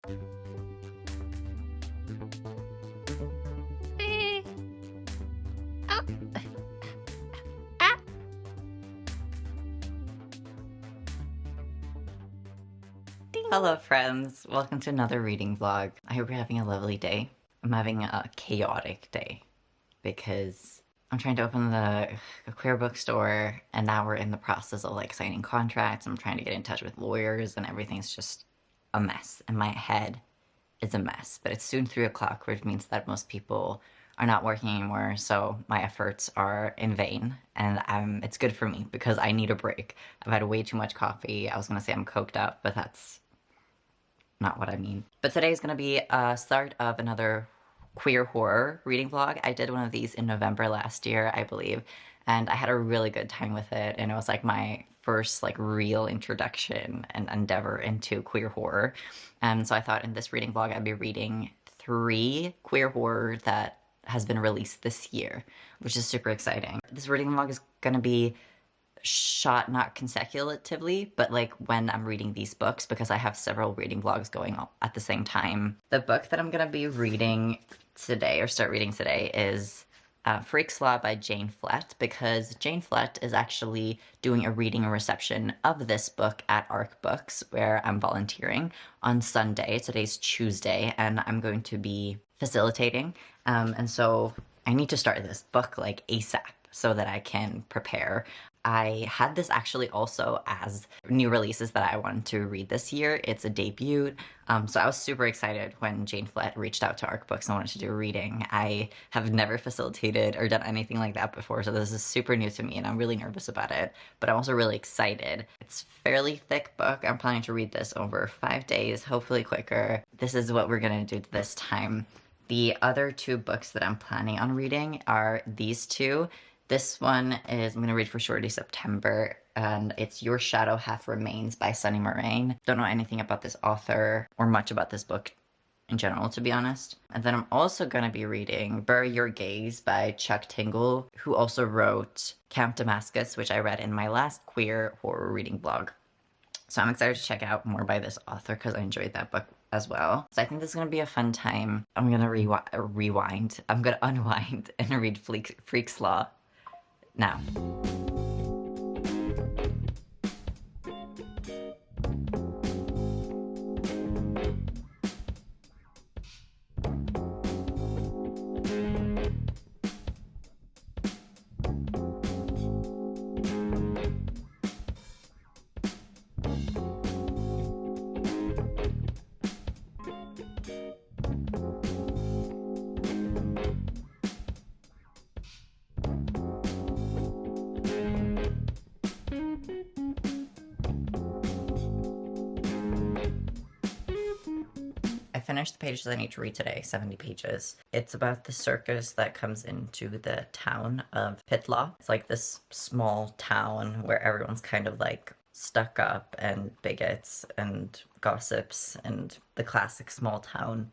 Eh. Oh. Ah. Ding. Hello friends, welcome to another reading vlog. I hope you're having a lovely day. I'm having a chaotic day because I'm trying to open the queer bookstore and now we're in the process of like signing contracts. I'm trying to get in touch with lawyers and everything's just a mess and my head is a mess. But it's soon 3 o'clock, which means that most people are not working anymore, so my efforts are in vain, and it's good for me because I need a break. I've had way too much coffee. I was gonna say I'm coked up, but that's not what I mean. But today is gonna be a start of another queer horror reading vlog. I did one of these in November last year, I believe, and I had a really good time with it, and it was like my first like real introduction and endeavor into queer horror. And so I thought in this reading vlog I'd be reading 3 queer horror that has been released this year, which is super exciting. This reading vlog is gonna be shot not consecutively, but like when I'm reading these books, because I have several reading vlogs going on at the same time. The book that I'm gonna be reading today, or start reading today, is Freak's Law by Jane Flett, because Jane Flett is actually doing a reading and reception of this book at ARC Books, where I'm volunteering on Sunday. Today's Tuesday, and I'm going to be facilitating, and so I need to start this book like ASAP so that I can prepare. I had this actually also as new releases that I wanted to read this year. It's a debut, so I was super excited when Jane Flett reached out to ARC Books and wanted to do a reading. I have never facilitated or done anything like that before, so this is super new to me and I'm really nervous about it, but I'm also really excited. It's a fairly thick book. I'm planning to read this over 5 days, hopefully quicker. This is what we're gonna do this time. The other 2 books that I'm planning on reading are these 2. This one is, I'm gonna read for Shorty September, and it's Your Shadow Half Remains by Sunny Moraine. Don't know anything about this author or much about this book in general, to be honest. And then I'm also gonna be reading Bury Your Gaze by Chuck Tingle, who also wrote Camp Damascus, which I read in my last queer horror reading vlog. So I'm excited to check out more by this author because I enjoyed that book as well. So I think this is gonna be a fun time. I'm gonna rewind. I'm gonna unwind and read Freak's Law now. Finished the pages I need to read today, 70 pages. It's about the circus that comes into the town of Pitlaw. It's like this small town where everyone's kind of like stuck up and bigots and gossips and the classic small town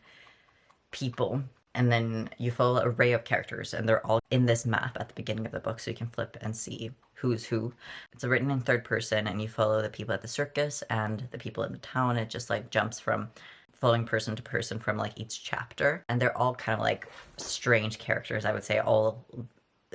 people. And then you follow an array of characters and they're all in this map at the beginning of the book so you can flip and see who's who. It's written in 3rd person and you follow the people at the circus and the people in the town. It just like jumps from following person to person from like each chapter, and they're all kind of like strange characters, I would say, all,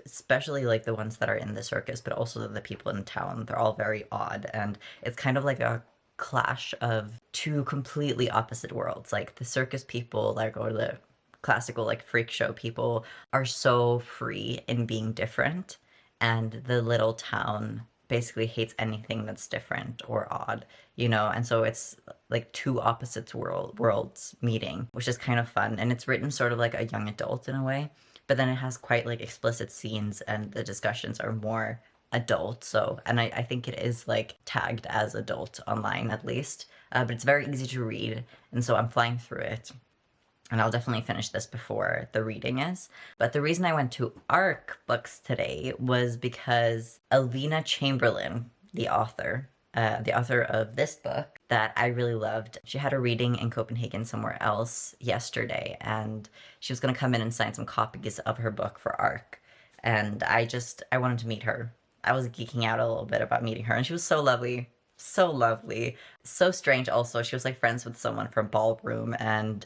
especially like the ones that are in the circus, but also the people in town. They're all very odd, and it's kind of like a clash of 2 completely opposite worlds. Like the circus people, like, or the classical like freak show people, are so free in being different, and the little town basically hates anything that's different or odd, you know, and so it's like 2 opposites worlds meeting, which is kind of fun, and it's written sort of like a young adult in a way, but then it has quite like explicit scenes and the discussions are more adult, so, and I think it is like tagged as adult online at least, but it's very easy to read, and so I'm flying through it. And I'll definitely finish this before the reading is. But the reason I went to ARC Books today was because Alvina Chamberlain, the author of this book that I really loved, she had a reading in Copenhagen somewhere else yesterday, and she was going to come in and sign some copies of her book for ARC. And I wanted to meet her. I was geeking out a little bit about meeting her, and she was so lovely, So lovely. So strange also. She was like friends with someone from ballroom and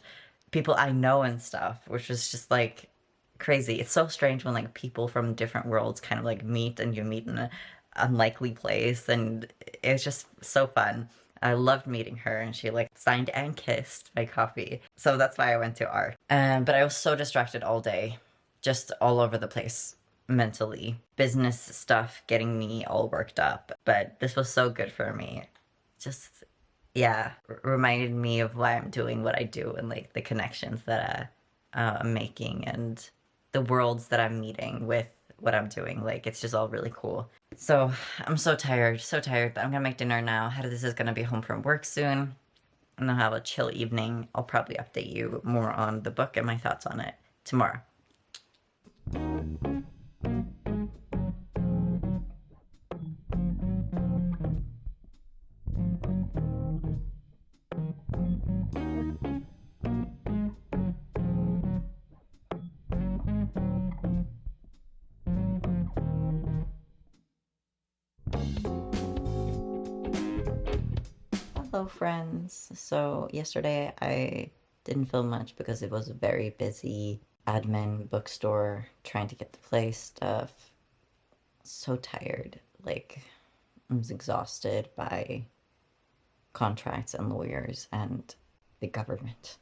people I know and stuff, which was just like crazy. It's so strange when like people from different worlds kind of like meet and you meet in an unlikely place and it's just so fun. I loved meeting her and she like signed and kissed my coffee. So that's why I went to art. But I was so distracted all day, just all over the place mentally. Business stuff getting me all worked up. But this was so good for me. Just, yeah, reminded me of why I'm doing what I do and like the connections that I'm making and the worlds that I'm meeting with what I'm doing. Like, it's just all really cool. So I'm so tired, but I'm gonna make dinner now. Hedda is gonna be home from work soon, and I'll have a chill evening. I'll probably update you more on the book and my thoughts on it tomorrow. Hello, friends. So, yesterday I didn't film much because it was a very busy admin bookstore trying to get the play stuff. So tired. Like, I was exhausted by contracts and lawyers and the government.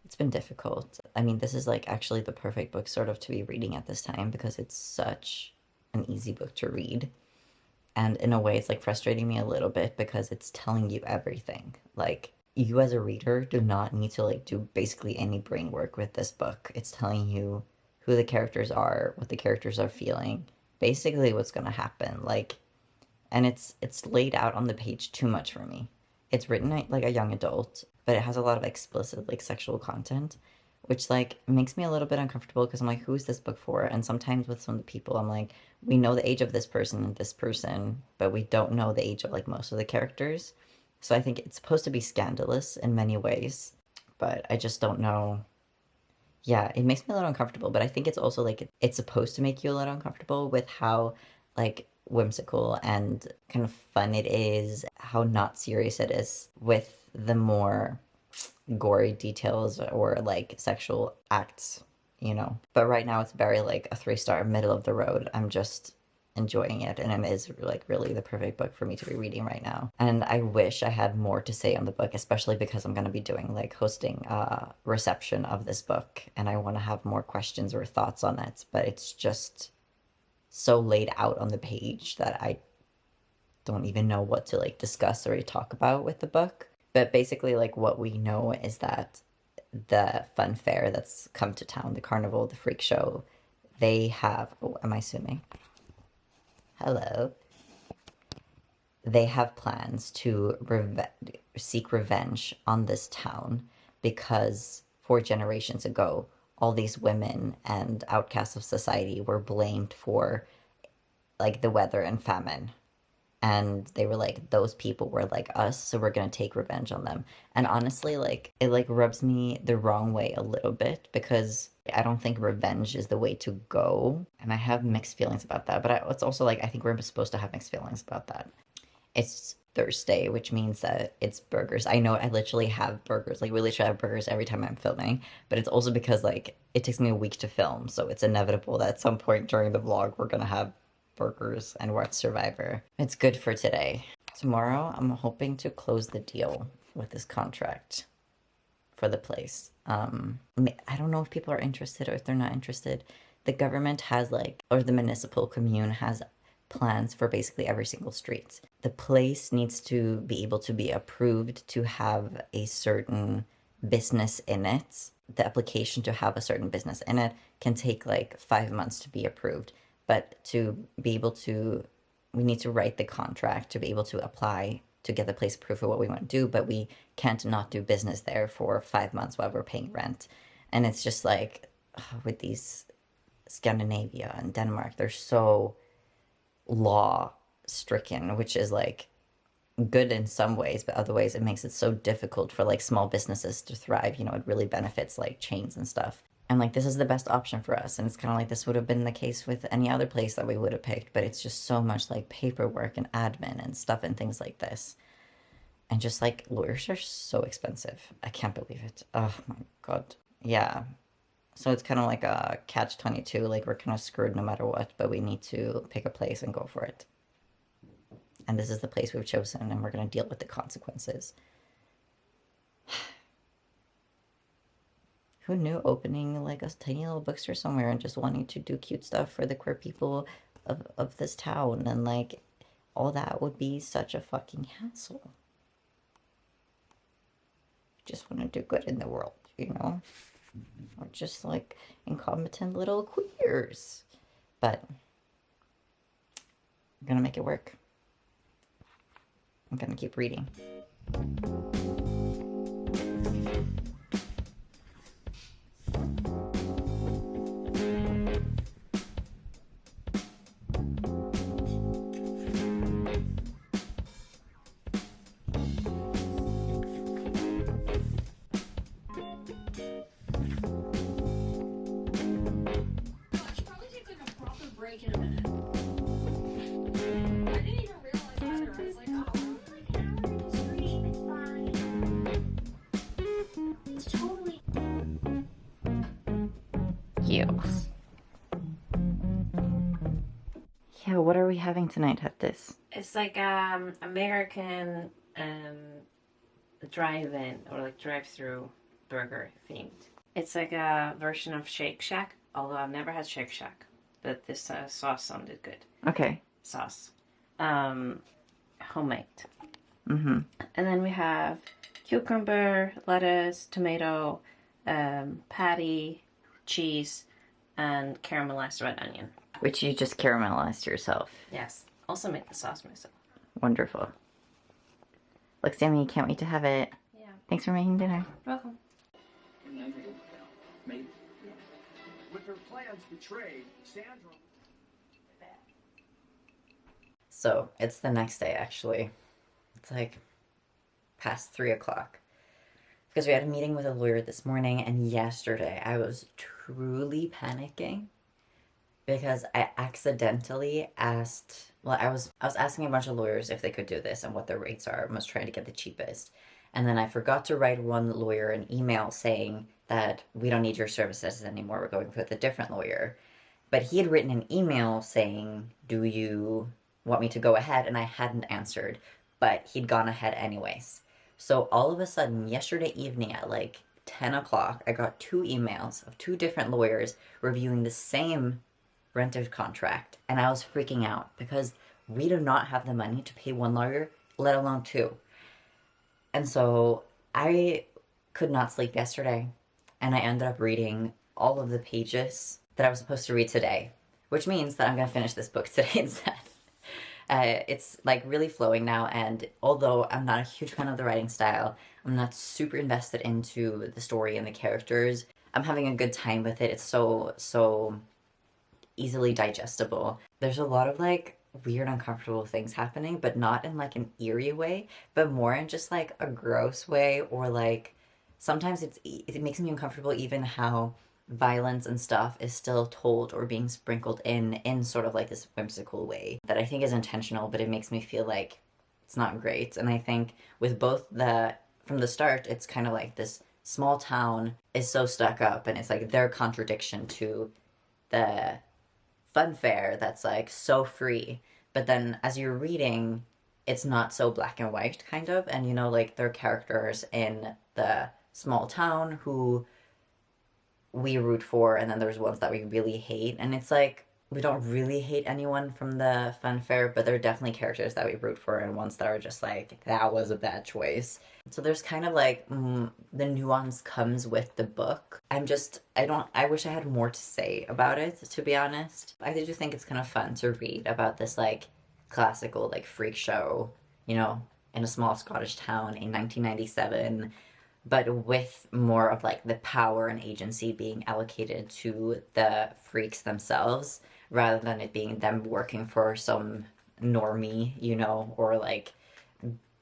It's been difficult. I mean, this is like actually the perfect book sort of to be reading at this time because it's such an easy book to read. And in a way, it's like frustrating me a little bit because it's telling you everything. Like, you as a reader do not need to like do basically any brain work with this book. It's telling you who the characters are, what the characters are feeling, basically what's going to happen. Like, and it's laid out on the page too much for me. It's written like a young adult, but it has a lot of explicit like sexual content, which like makes me a little bit uncomfortable because I'm like, who is this book for? And sometimes with some of the people, I'm like, we know the age of this person, but we don't know the age of like most of the characters. So I think it's supposed to be scandalous in many ways, but I just don't know. Yeah, it makes me a little uncomfortable, but I think it's also like it's supposed to make you a little uncomfortable with how like whimsical and kind of fun it is, how not serious it is with the more gory details or like sexual acts, you know. But right now it's very like a 3-star middle of the road. I'm just enjoying it and it is like really the perfect book for me to be reading right now. And I wish I had more to say on the book, especially because I'm going to be doing like hosting a reception of this book and I want to have more questions or thoughts on it, but it's just so laid out on the page that I don't even know what to like discuss or talk about with the book. But basically, like, what we know is that the fun fair that's come to town, the carnival, the freak show, they have. Oh, am I zooming? Hello. They have plans to seek revenge on this town because 4 generations ago, all these women and outcasts of society were blamed for like the weather and famine, and they were like, those people were like us, so we're gonna take revenge on them. And honestly, like, it like rubs me the wrong way a little bit because I don't think revenge is the way to go, and I have mixed feelings about that. But it's also like I think we're supposed to have mixed feelings about that. It's Thursday, which means that it's burgers. I know I literally have burgers, like we literally have burgers every time I'm filming, but it's also because like it takes me a week to film, so it's inevitable that at some point during the vlog we're gonna have burgers and watch Survivor. It's good for today. Tomorrow, I'm hoping to close the deal with this contract for the place. I don't know if people are interested or if they're not interested. The government has like, or the municipal commune has plans for basically every single street. The place needs to be able to be approved to have a certain business in it. The application to have a certain business in it can take like 5 months to be approved. But to be able to, we need to write the contract to be able to apply to get the place approved for what we want to do, but we can't not do business there for 5 months while we're paying rent. And it's just like, with these Scandinavia and Denmark, they're so law stricken, which is like good in some ways, but other ways it makes it so difficult for like small businesses to thrive. You know, it really benefits like chains and stuff. And like, this is the best option for us. And it's kind of like this would have been the case with any other place that we would have picked, but it's just so much like paperwork and admin and stuff and things like this. And just like, lawyers are so expensive. I can't believe it. Oh my God. Yeah. So it's kind of like a catch-22. Like, we're kind of screwed no matter what, but we need to pick a place and go for it. And this is the place we've chosen, and we're going to deal with the consequences. Who knew opening like a tiny little bookstore somewhere and just wanting to do cute stuff for the queer people of this town and like all that would be such a fucking hassle. Just want to do good in the world, you know? We're just like incompetent little queers. But I'm gonna make it work. I'm gonna keep reading. In a minute. I didn't even realize either. I was like, oh, like an hour in the street, it's fine. It's totally You. Yeah, what are we having tonight at this? It's like American drive-in or like drive-through burger themed. It's like a version of Shake Shack, although I've never had Shake Shack. But this sauce sounded good. Okay. Sauce. Homemade. Mm-hmm. And then we have cucumber, lettuce, tomato, patty, cheese, and caramelized red onion. Which you just caramelized yourself. Yes. Also make the sauce myself. Wonderful. Looks yummy. Can't wait to have it. Yeah. Thanks for making dinner. Welcome. Maybe. With her plans betrayed, Sandra... So, it's the next day, actually. It's like past 3 o'clock. Because we had a meeting with a lawyer this morning, and yesterday I was truly panicking. Because I accidentally asked... Well, I was asking a bunch of lawyers if they could do this and what their rates are, and was trying to get the cheapest. And then I forgot to write one lawyer an email saying that we don't need your services anymore, we're going with a different lawyer. But he had written an email saying, do you want me to go ahead? And I hadn't answered, but he'd gone ahead anyways. So all of a sudden, yesterday evening at like 10 o'clock, I got 2 emails of 2 different lawyers reviewing the same renter's contract. And I was freaking out because we do not have the money to pay 1 lawyer, let alone 2. And so I could not sleep yesterday. And I ended up reading all of the pages that I was supposed to read today, which means that I'm going to finish this book today instead. It's like really flowing now, and although I'm not a huge fan of the writing style, I'm not super invested into the story and the characters. I'm having a good time with it. It's so easily digestible. There's a lot of like weird, uncomfortable things happening, but not in like an eerie way, but more in just like a gross way, or like sometimes it makes me uncomfortable even how violence and stuff is still told or being sprinkled in sort of like this whimsical way that I think is intentional, but it makes me feel like it's not great. And I think with both from the start, it's kind of like this small town is so stuck up, and it's like their contradiction to the fun fair that's like so free. But then as you're reading, it's not so black and white kind of, and you know, like there are characters in the small town who we root for, and then there's ones that we really hate, and it's like we don't really hate anyone from the fun fair, but there are definitely characters that we root for and ones that are just like, that was a bad choice. So there's kind of like the nuance comes with the book. I wish I had more to say about it, to be honest. I do think it's kind of fun to read about this like classical like freak show, you know, in a small Scottish town in 1997, but with more of like the power and agency being allocated to the freaks themselves, rather than it being them working for some normie, you know, or like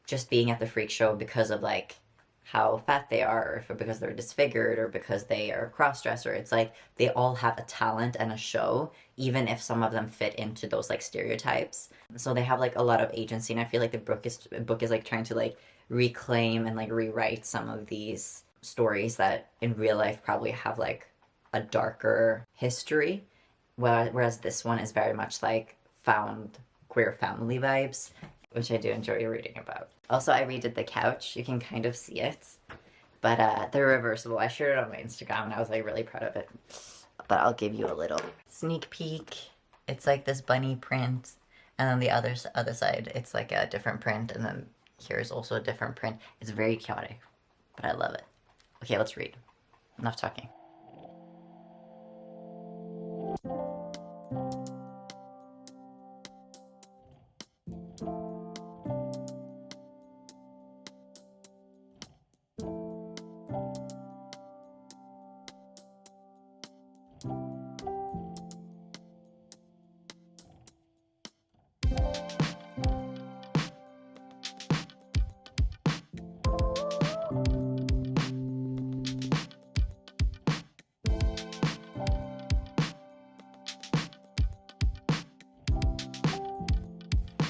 just being at the freak show because of like how fat they are, or because they're disfigured, or because they are a cross-dresser. It's like they all have a talent and a show, even if some of them fit into those like stereotypes. So they have like a lot of agency, and I feel like the book is like trying to like reclaim and like rewrite some of these stories that in real life probably have like a darker history, whereas this one is very much like found queer family vibes, which I do enjoy reading about. Also, I redid the couch. You can kind of see it, but they're reversible. I shared it on my Instagram, and I was like really proud of it. But I'll give you a little sneak peek. It's like this bunny print, and then the other side, it's like a different print, and then here's also a different print. It's very chaotic, but I love it. Okay, let's read. Enough talking.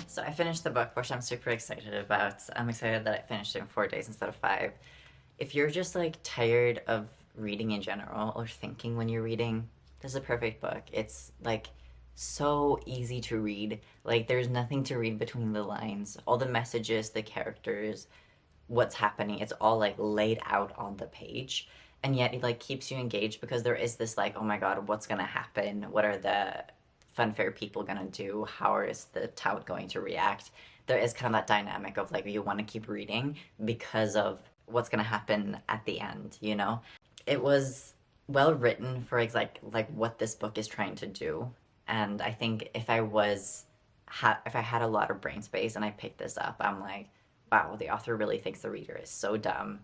So I finished the book, which I'm super excited about. I'm excited that I finished it in 4 days instead of 5. If you're just like tired of reading in general or thinking when you're reading, this is a perfect book. It's like so easy to read. Like there's nothing to read between the lines. All the messages, the characters, what's happening, it's all like laid out on the page. And yet it like keeps you engaged because there is this like, oh my god, what's gonna happen? What are the funfair people gonna do? How is the tout going to react? There is kind of that dynamic of like you want to keep reading because of what's gonna happen at the end, you know? It was well written for like what this book is trying to do. And I think if I had a lot of brain space and I picked this up, I'm like, wow, the author really thinks the reader is so dumb.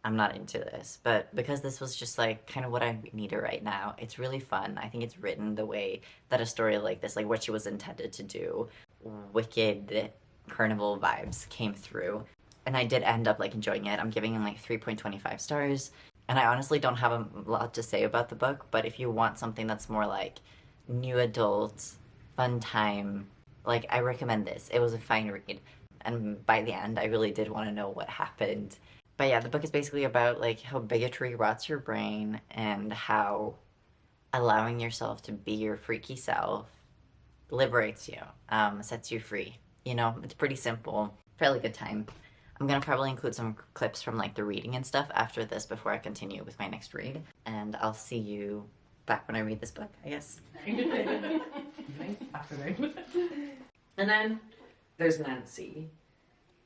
I'm not into this. But because this was just like kind of what I needed right now, it's really fun. I think it's written the way that a story like this, like what she was intended to do, wicked carnival vibes came through. And I did end up like enjoying it. I'm giving it like 3.25 stars. And I honestly don't have a lot to say about the book, but if you want something that's more like new adult, fun time, like I recommend this. It was a fine read. And by the end, I really did want to know what happened. But yeah, the book is basically about like how bigotry rots your brain and how allowing yourself to be your freaky self liberates you, sets you free. You know, it's pretty simple, fairly good time. I'm gonna probably include some clips from like the reading and stuff after this before I continue with my next read. And I'll see you back when I read this book, I guess. Nice afternoon. And then there's Nancy,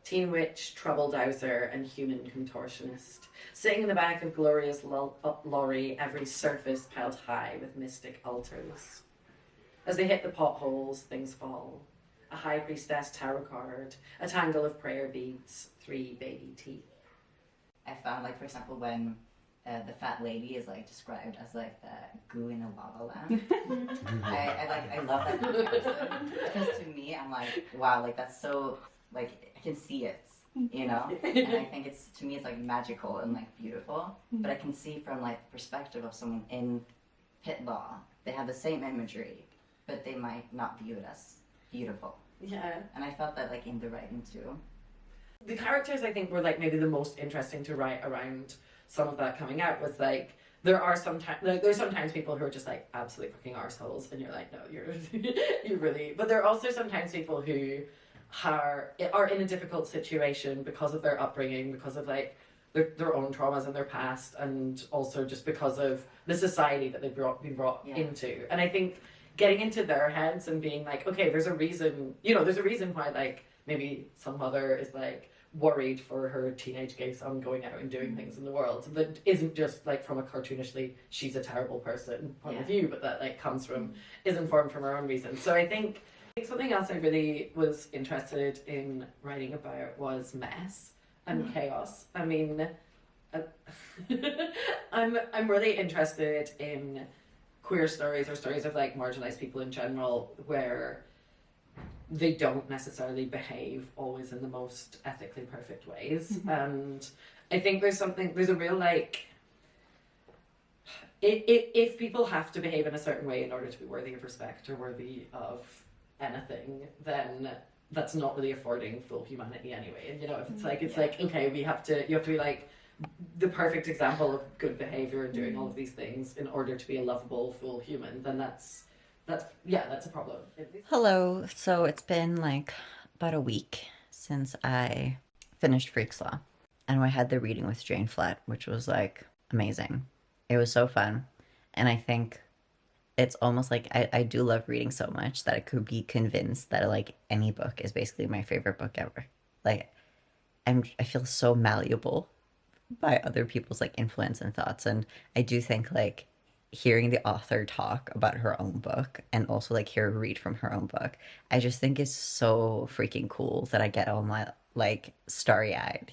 teen witch, trouble douser, and human contortionist. Sitting in the back of Gloria's lorry, every surface piled high with mystic altars. As they hit the potholes, things fall. A high priestess tarot card, a tangle of prayer beads, 3 baby teeth. I found like, for example, when the fat lady is like described as like the goo in a lava lamp. I love that comparison because to me I'm like, wow, like that's so like I can see it, you know, and I think it's to me it's like magical and like beautiful. But I can see from like the perspective of someone in pit law, they have the same imagery, but they might not view it as beautiful. Yeah. And I felt that like in the writing too. The characters I think were like maybe the most interesting to write around some of that coming out was like there's sometimes people who are just like absolute fucking arseholes and you're like no you're really, but there are also sometimes people who are in a difficult situation because of their upbringing, because of like their own traumas in their past, and also just because of the society that they've been brought into. And I think getting into their heads and being like, okay, there's a reason why like maybe some mother is like worried for her teenage gay son going out and doing things in the world that isn't just like from a cartoonishly she's a terrible person point of view, but that like comes from is informed from her own reasons. So I think something else I really was interested in writing about was mess and chaos. I mean, I'm really interested in queer stories or stories of like marginalized people in general where they don't necessarily behave always in the most ethically perfect ways. And I think there's a real like, if people have to behave in a certain way in order to be worthy of respect or worthy of anything, then that's not really affording full humanity anyway. And if it's like, okay, you have to be like the perfect example of good behavior and doing all of these things in order to be a lovable full human, then that's a problem. Hello. So it's been like about a week since I finished Freak's Law, and I had the reading with Jane Flatt, which was like amazing. It was so fun. And I think it's almost like I do love reading so much that I could be convinced that like any book is basically my favorite book ever. Like I feel so malleable by other people's like influence and thoughts. And I do think like hearing the author talk about her own book and also like hear her read from her own book, I just think is so freaking cool that I get all my like starry eyed,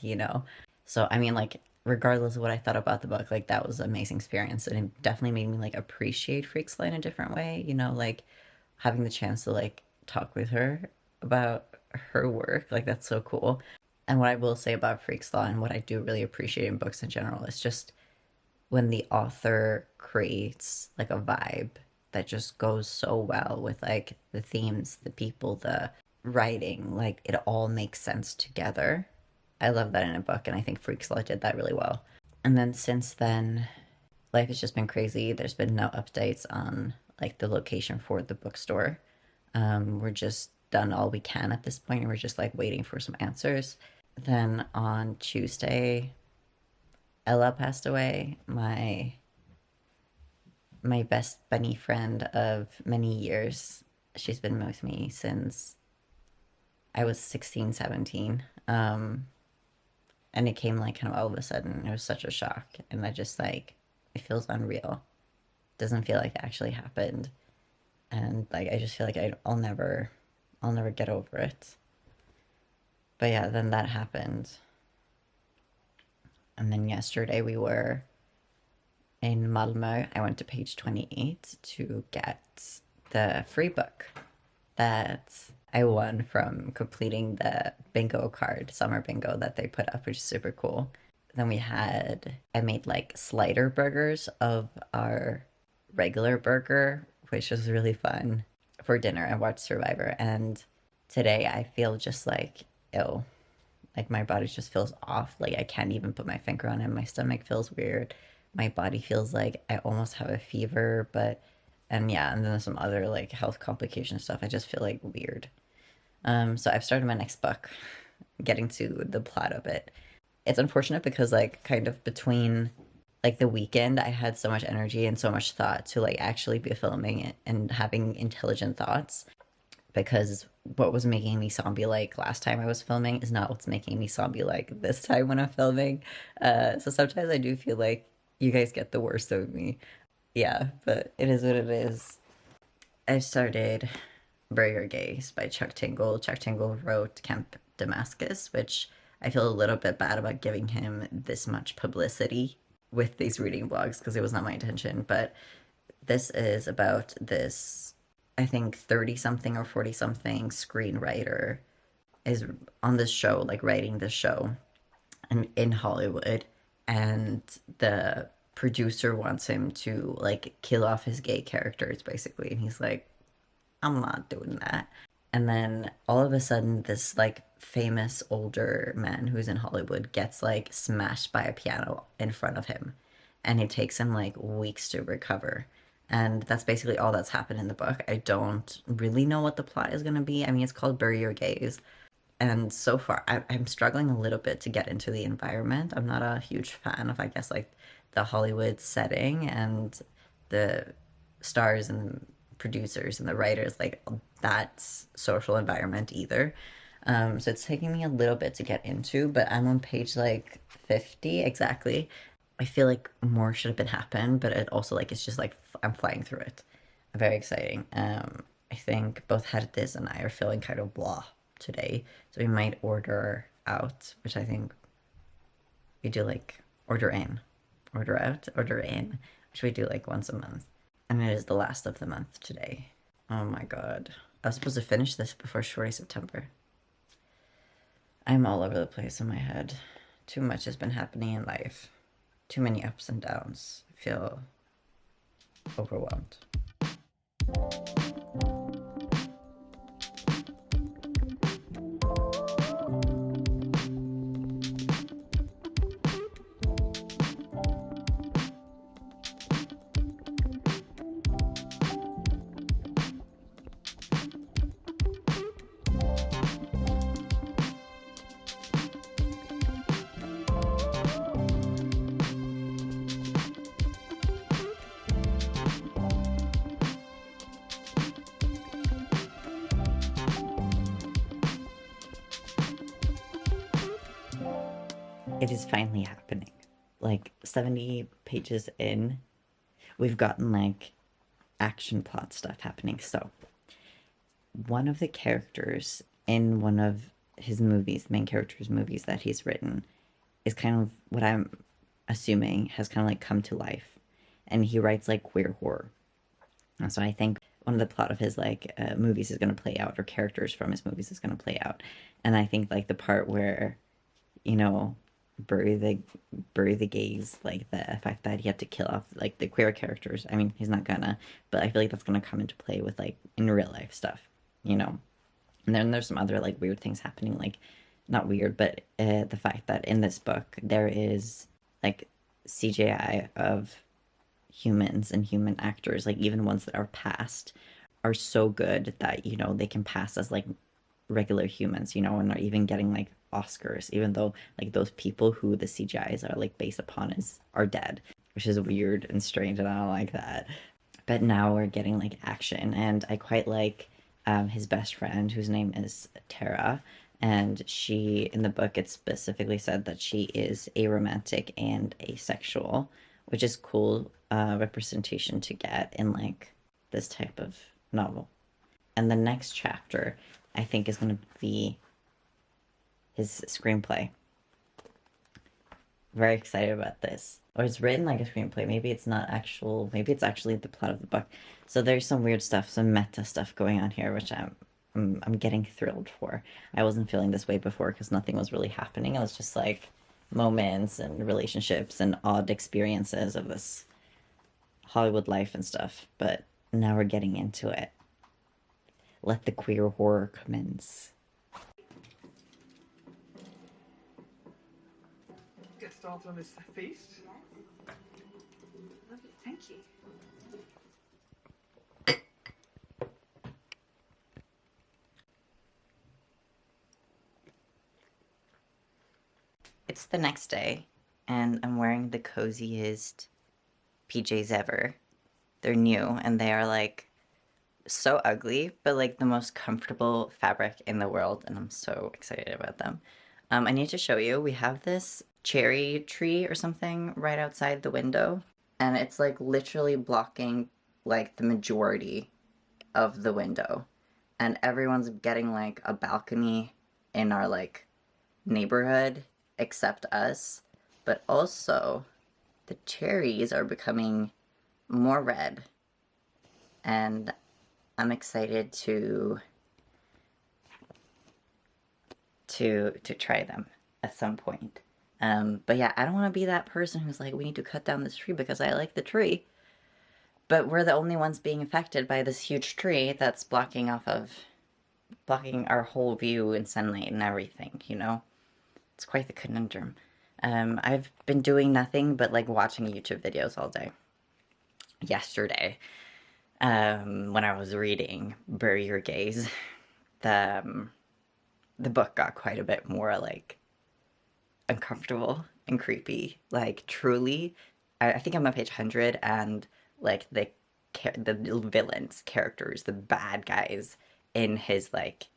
So I mean like regardless of what I thought about the book, like that was an amazing experience, and it definitely made me like appreciate Freaks Law in a different way, like having the chance to like talk with her about her work, like that's so cool. And what I will say about Freaks Law and what I do really appreciate in books in general is just when the author creates like a vibe that just goes so well with like the themes, the people, the writing, like it all makes sense together. I love that in a book, and I think Freaks Law did that really well. And then since then, life has just been crazy. There's been no updates on like the location for the bookstore. We're just done all we can at this point, and we're just like waiting for some answers. Then on Tuesday, Ella passed away, my best bunny friend of many years. She's been with me since I was 16, 17. And it came like kind of all of a sudden. It was such a shock. And I just like, it feels unreal. It doesn't feel like it actually happened. And like, I just feel like I'll never get over it. But yeah, then that happened. And then yesterday we were in Malmö. I went to page 28 to get the free book that I won from completing the bingo card, summer bingo that they put up, which is super cool. Then I made like slider burgers of our regular burger, which was really fun for dinner. I watched Survivor, and today I feel just like ill. Like my body just feels off. Like I can't even put my finger on it. My stomach feels weird. My body feels like I almost have a fever, and then there's some other like health complication stuff. I just feel like weird. So I've started my next book, getting to the plot of it. It's unfortunate because like kind of between like the weekend, I had so much energy and so much thought to like actually be filming it and having intelligent thoughts, because what was making me zombie-like last time I was filming is not what's making me zombie-like this time when I'm filming. So sometimes I do feel like you guys get the worst of me. Yeah, but it is what it is. I started Burger Gaze by Chuck Tingle. Chuck Tingle wrote Camp Damascus, which I feel a little bit bad about giving him this much publicity with these reading blogs because it was not my intention. But this is about this, I think, 30-something or 40-something screenwriter is on this show, like writing this show in Hollywood, and the producer wants him to like kill off his gay characters basically, and he's like, I'm not doing that. And then all of a sudden this like famous older man who's in Hollywood gets like smashed by a piano in front of him, and it takes him like weeks to recover. And that's basically all that's happened in the book. I don't really know what the plot is going to be. I mean, it's called Bury Your Gaze. And so far, I'm struggling a little bit to get into the environment. I'm not a huge fan of, I guess, like the Hollywood setting and the stars and producers and the writers, like that social environment either. So it's taking me a little bit to get into, but I'm on page like 50 exactly. I feel like more should have been happened, but it also like it's just like I'm flying through it. Very exciting. I think both Herdis and I are feeling kind of blah today, so we might order out, which I think we do like order in, order out, order in, which we do like once a month. And it is the last of the month today. Oh my god. I was supposed to finish this before Shorty September. I'm all over the place in my head. Too much has been happening in life. Too many ups and downs. I feel overwhelmed. It is finally happening. Like 70 pages in, we've gotten like action plot stuff happening. So, one of the characters in one of his movies, main character's movies that he's written, is kind of what I'm assuming has kind of like come to life. And he writes like queer horror. And so I think one of the plot of his like movies is going to play out, or characters from his movies is going to play out. And I think like the part where, you know, bury the gays, like the fact that he had to kill off like the queer characters. I mean, he's not gonna, but I feel like that's gonna come into play with like in real life stuff, you know. And then there's some other like weird things happening, like not weird, but the fact that in this book there is like CGI of humans and human actors, like even ones that are past, are so good that, you know, they can pass as like regular humans, you know, and are even getting like Oscars, even though like those people who the CGIs are like based upon are dead, which is weird and strange, and I don't like that. But now we're getting like action, and I quite like his best friend, whose name is Tara, and she, in the book, it's specifically said that she is aromantic and asexual, which is cool representation to get in like this type of novel. And the next chapter, I think, is going to be his screenplay. Very excited about this. Or it's written like a screenplay. Maybe it's not actual. Maybe it's actually the plot of the book. So there's some weird stuff, some meta stuff going on here, which I'm getting thrilled for. I wasn't feeling this way before because nothing was really happening. It was just like moments and relationships and odd experiences of this Hollywood life and stuff. But now we're getting into it. Let the queer horror commence. Get started on this feast. Lovely, thank you. It's the next day, and I'm wearing the coziest PJs ever. They're new, and they are like so ugly, but like the most comfortable fabric in the world, and I'm so excited about them. I need to show you, we have this cherry tree or something right outside the window, and it's like literally blocking like the majority of the window, and everyone's getting like a balcony in our like neighborhood except us. But also the cherries are becoming more red, and I'm excited to try them at some point. But yeah, I don't want to be that person who's like, we need to cut down this tree because I like the tree. But we're the only ones being affected by this huge tree that's blocking our whole view and sunlight and everything, you know? It's quite the conundrum. I've been doing nothing but like watching YouTube videos all day. Yesterday, when I was reading Bury Your Gays, the book got quite a bit more like uncomfortable and creepy. Like truly, I think I'm on page 100, and like the villains, characters, the bad guys in his like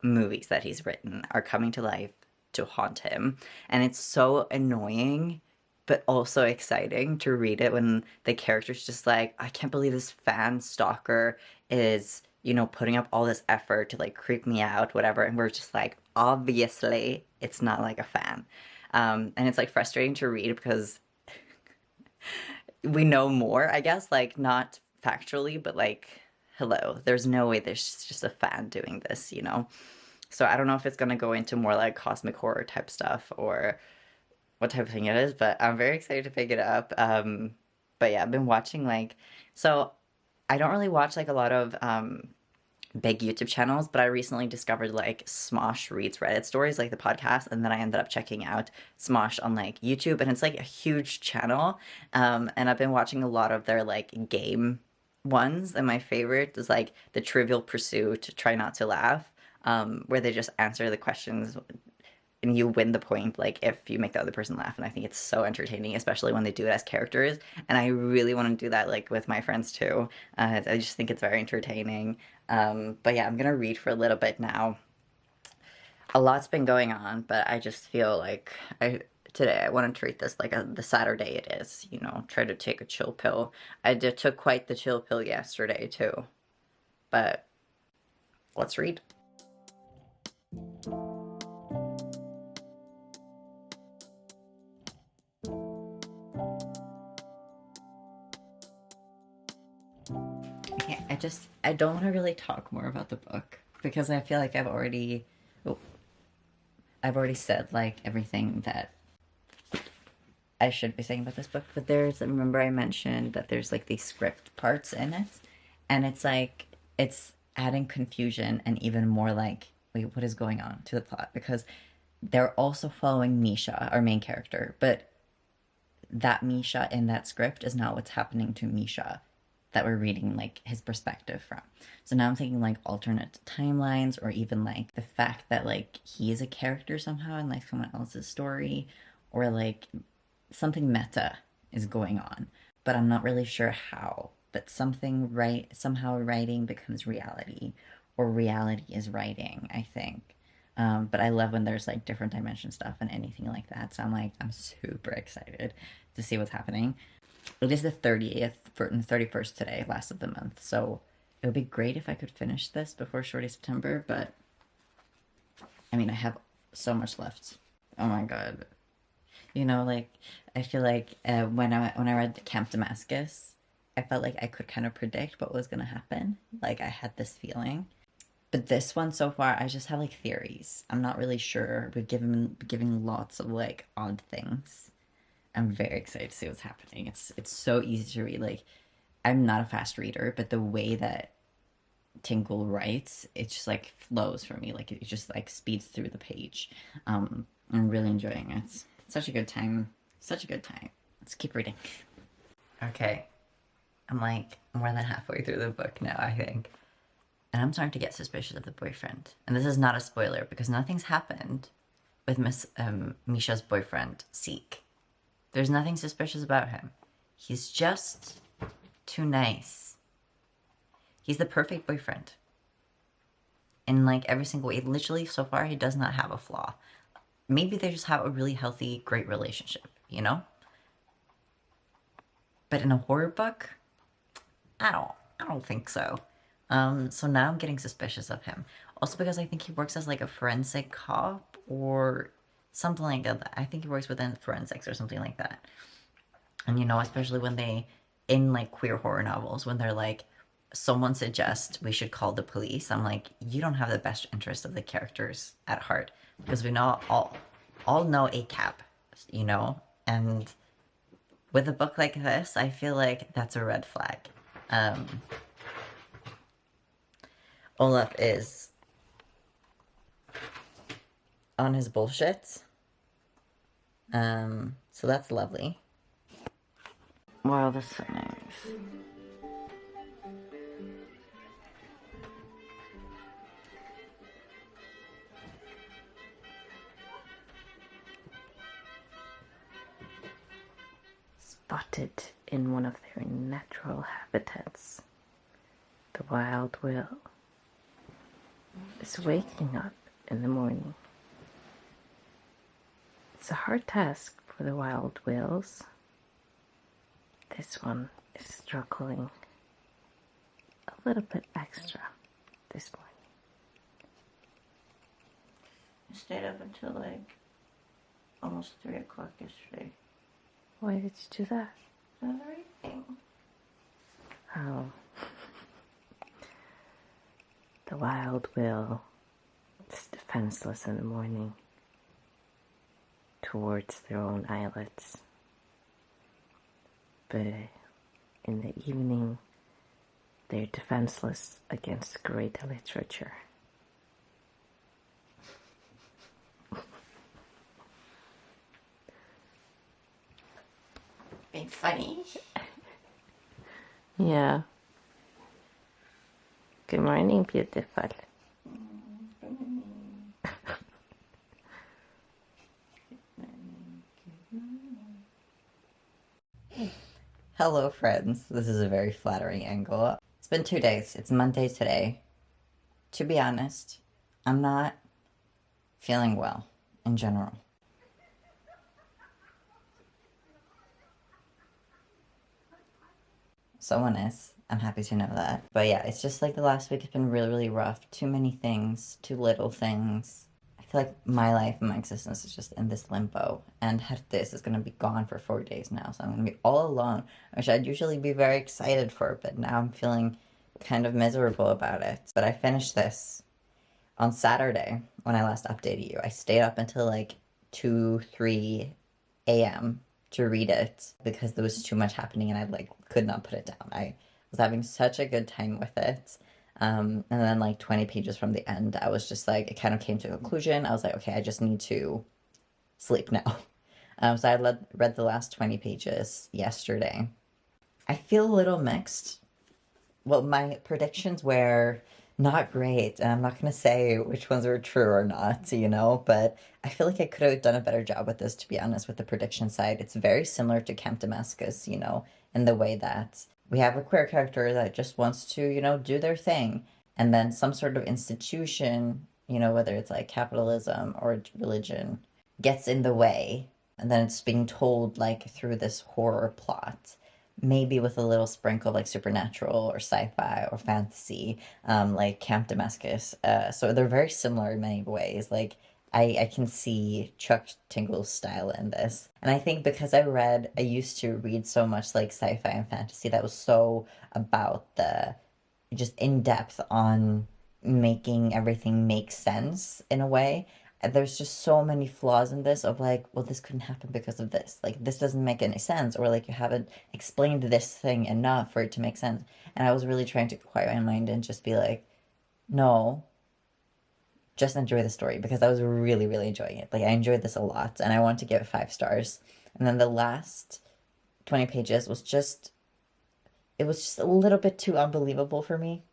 movies that he's written are coming to life to haunt him, and it's so annoying but also exciting to read it when the character's just like, I can't believe this fan stalker is, you know, putting up all this effort to like creep me out, whatever, and we're just like, obviously it's not like a fan. And it's like frustrating to read because we know more, I guess, like not factually, but like hello, there's no way there's just a fan doing this, you know? So I don't know if it's gonna go into more like cosmic horror type stuff or what type of thing it is, but I'm very excited to pick it up. But yeah, I've been watching like, so I don't really watch like a lot of big YouTube channels, but I recently discovered like Smosh Reads Reddit Stories, like the podcast, and then I ended up checking out Smosh on like YouTube, and it's like a huge channel. And I've been watching a lot of their like game ones, and my favorite is like the Trivial Pursuit, Try Not to Laugh, where they just answer the questions and you win the point like if you make the other person laugh, and I think it's so entertaining, especially when they do it as characters, and I really want to do that like with my friends too. I just think it's very entertaining. But yeah, I'm gonna read for a little bit now. A lot's been going on, but I just feel like today I want to treat this like the Saturday it is, you know, try to take a chill pill. I did took quite the chill pill yesterday too, but let's read. I don't want to really talk more about the book because I feel like I've already said like everything that I should be saying about this book. But remember I mentioned that there's like these script parts in it, and it's like it's adding confusion and even more like, wait, what is going on to the plot? Because they're also following Misha, our main character, but that Misha in that script is not what's happening to Misha that we're reading like his perspective from. So now I'm thinking like alternate timelines, or even like the fact that like he is a character somehow in like someone else's story, or like something meta is going on, but I'm not really sure how. But somehow writing becomes reality, or reality is writing, I think. But I love when there's like different dimension stuff and anything like that. So I'm super excited to see what's happening. It is the 30th and 31st today, last of the month. So it would be great if I could finish this before Shorty September, but I mean, I have so much left. Oh my god. You know, like, I feel like when I read Camp Damascus, I felt like I could kind of predict what was going to happen. Like, I had this feeling. But this one so far, I just have like theories. I'm not really sure. We've giving lots of like odd things. I'm very excited to see what's happening. It's so easy to read. Like, I'm not a fast reader, but the way that Tinkle writes, it just like flows for me. Like, it just like speeds through the page. I'm really enjoying it. It's such a good time. Such a good time. Let's keep reading. Okay. I'm like more than halfway through the book now, I think. And I'm starting to get suspicious of the boyfriend. And this is not a spoiler because nothing's happened with Misha's boyfriend, Seek. There's nothing suspicious about him. He's just too nice. He's the perfect boyfriend. In like every single way. Literally, so far, he does not have a flaw. Maybe they just have a really healthy, great relationship, you know? But in a horror book, I don't think so. So now I'm getting suspicious of him. Also because I think he works as like a forensic cop or something like that. I think he works within forensics or something like that. And you know, especially when in like queer horror novels, when they're like, someone suggests we should call the police, I'm like, you don't have the best interest of the characters at heart. Because we know all know ACAB, you know? And with a book like this, I feel like that's a red flag. Olaf is on his bullshit. So that's lovely. Wow, that's so nice. Spotted in one of their natural habitats, the wild will is waking up in the morning. It's a hard task for the wild wills. This one is struggling a little bit extra this morning. I stayed up until like almost 3 o'clock yesterday. Why did you do that? I was reading. Oh. The wild will is defenseless in the morning towards their own islets, but in the evening they're defenseless against great literature. Being funny. Yeah. Good morning, beautiful. Hello, friends. This is a very flattering angle. It's been 2 days. It's Monday today. To be honest, I'm not feeling well in general. Someone is. I'm happy to know that. But yeah, it's just like the last week has been really, really rough. Too many things, too little things. I feel like my life and my existence is just in this limbo. And this is going to be gone for 4 days now. So I'm going to be all alone, which I'd usually be very excited for. But now I'm feeling kind of miserable about it. But I finished this on Saturday when I last updated you. I stayed up until like 2, 3 a.m. to read it because there was too much happening and I like could not put it down. I was having such a good time with it. And then like 20 pages from the end, I was just like, it kind of came to a conclusion. I was like, okay, I just need to sleep now. So I read the last 20 pages yesterday. I feel a little mixed. Well, my predictions were not great, and I'm not going to say which ones were true or not, but I feel like I could have done a better job with this, to be honest, with the prediction side. It's very similar to Camp Damascus, in the way that we have a queer character that just wants to, do their thing, and then some sort of institution, whether it's like capitalism or religion, gets in the way, and then it's being told like through this horror plot. Maybe with a little sprinkle of like supernatural or sci-fi or fantasy, like Camp Damascus. So they're very similar in many ways. Like I can see Chuck Tingle's style in this. And I think because I used to read so much like sci-fi and fantasy that was so about the just in depth on making everything make sense in a way. There's just so many flaws in this of like, well, this couldn't happen because of this. Like, this doesn't make any sense, or like you haven't explained this thing enough for it to make sense. And I was really trying to quiet my mind and just be like, no, just enjoy the story, because I was really, really enjoying it. Like, I enjoyed this a lot, and I want to give it 5 stars. And then the last 20 pages was just, it was just a little bit too unbelievable for me.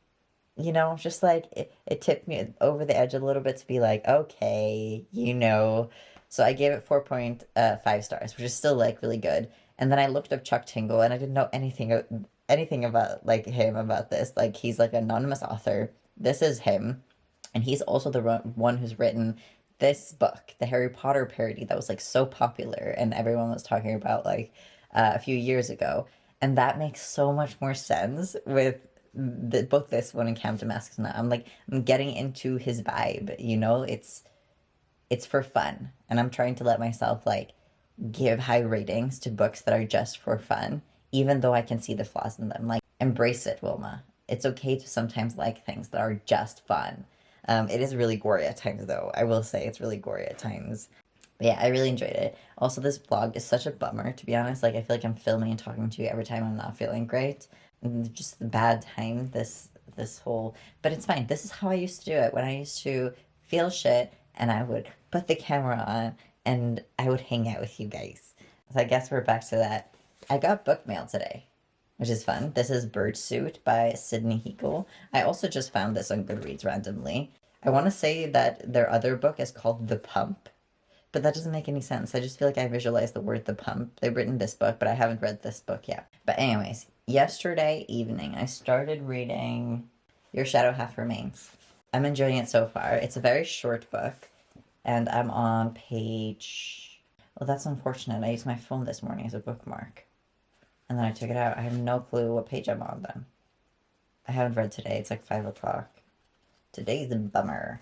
Just like it tipped me over the edge a little bit to be like, okay, So I gave it 4.5 stars, which is still like really good. And then I looked up Chuck Tingle and I didn't know anything about like him about this. Like he's like an anonymous author. This is him. And he's also the one who's written this book, the Harry Potter parody that was like so popular and everyone was talking about like a few years ago. And that makes so much more sense with both this one and Camp Damascus now. I'm getting into his vibe, it's for fun, and I'm trying to let myself like give high ratings to books that are just for fun, even though I can see the flaws in them. Like, embrace it, Wilma. It's okay to sometimes like things that are just fun. It is really gory at times, though. I will say it's really gory at times. But yeah, I really enjoyed it. Also, this vlog is such a bummer, to be honest. Like, I feel like I'm filming and talking to you every time I'm not feeling great. And just the bad time, this whole... But it's fine. This is how I used to do it. When I used to feel shit, and I would put the camera on, and I would hang out with you guys. So I guess we're back to that. I got book mail today, which is fun. This is Birdsuit by Sydney Heagle. I also just found this on Goodreads randomly. I want to say that their other book is called The Pump, but that doesn't make any sense. I just feel like I visualized the word The Pump. They've written this book, but I haven't read this book yet. But anyways, yesterday evening, I started reading Your Shadow Half Remains. I'm enjoying it so far. It's a very short book, and I'm on page... Well, that's unfortunate. I used my phone this morning as a bookmark, and then I took it out. I have no clue what page I'm on then. I haven't read today. It's like 5 o'clock. Today's a bummer.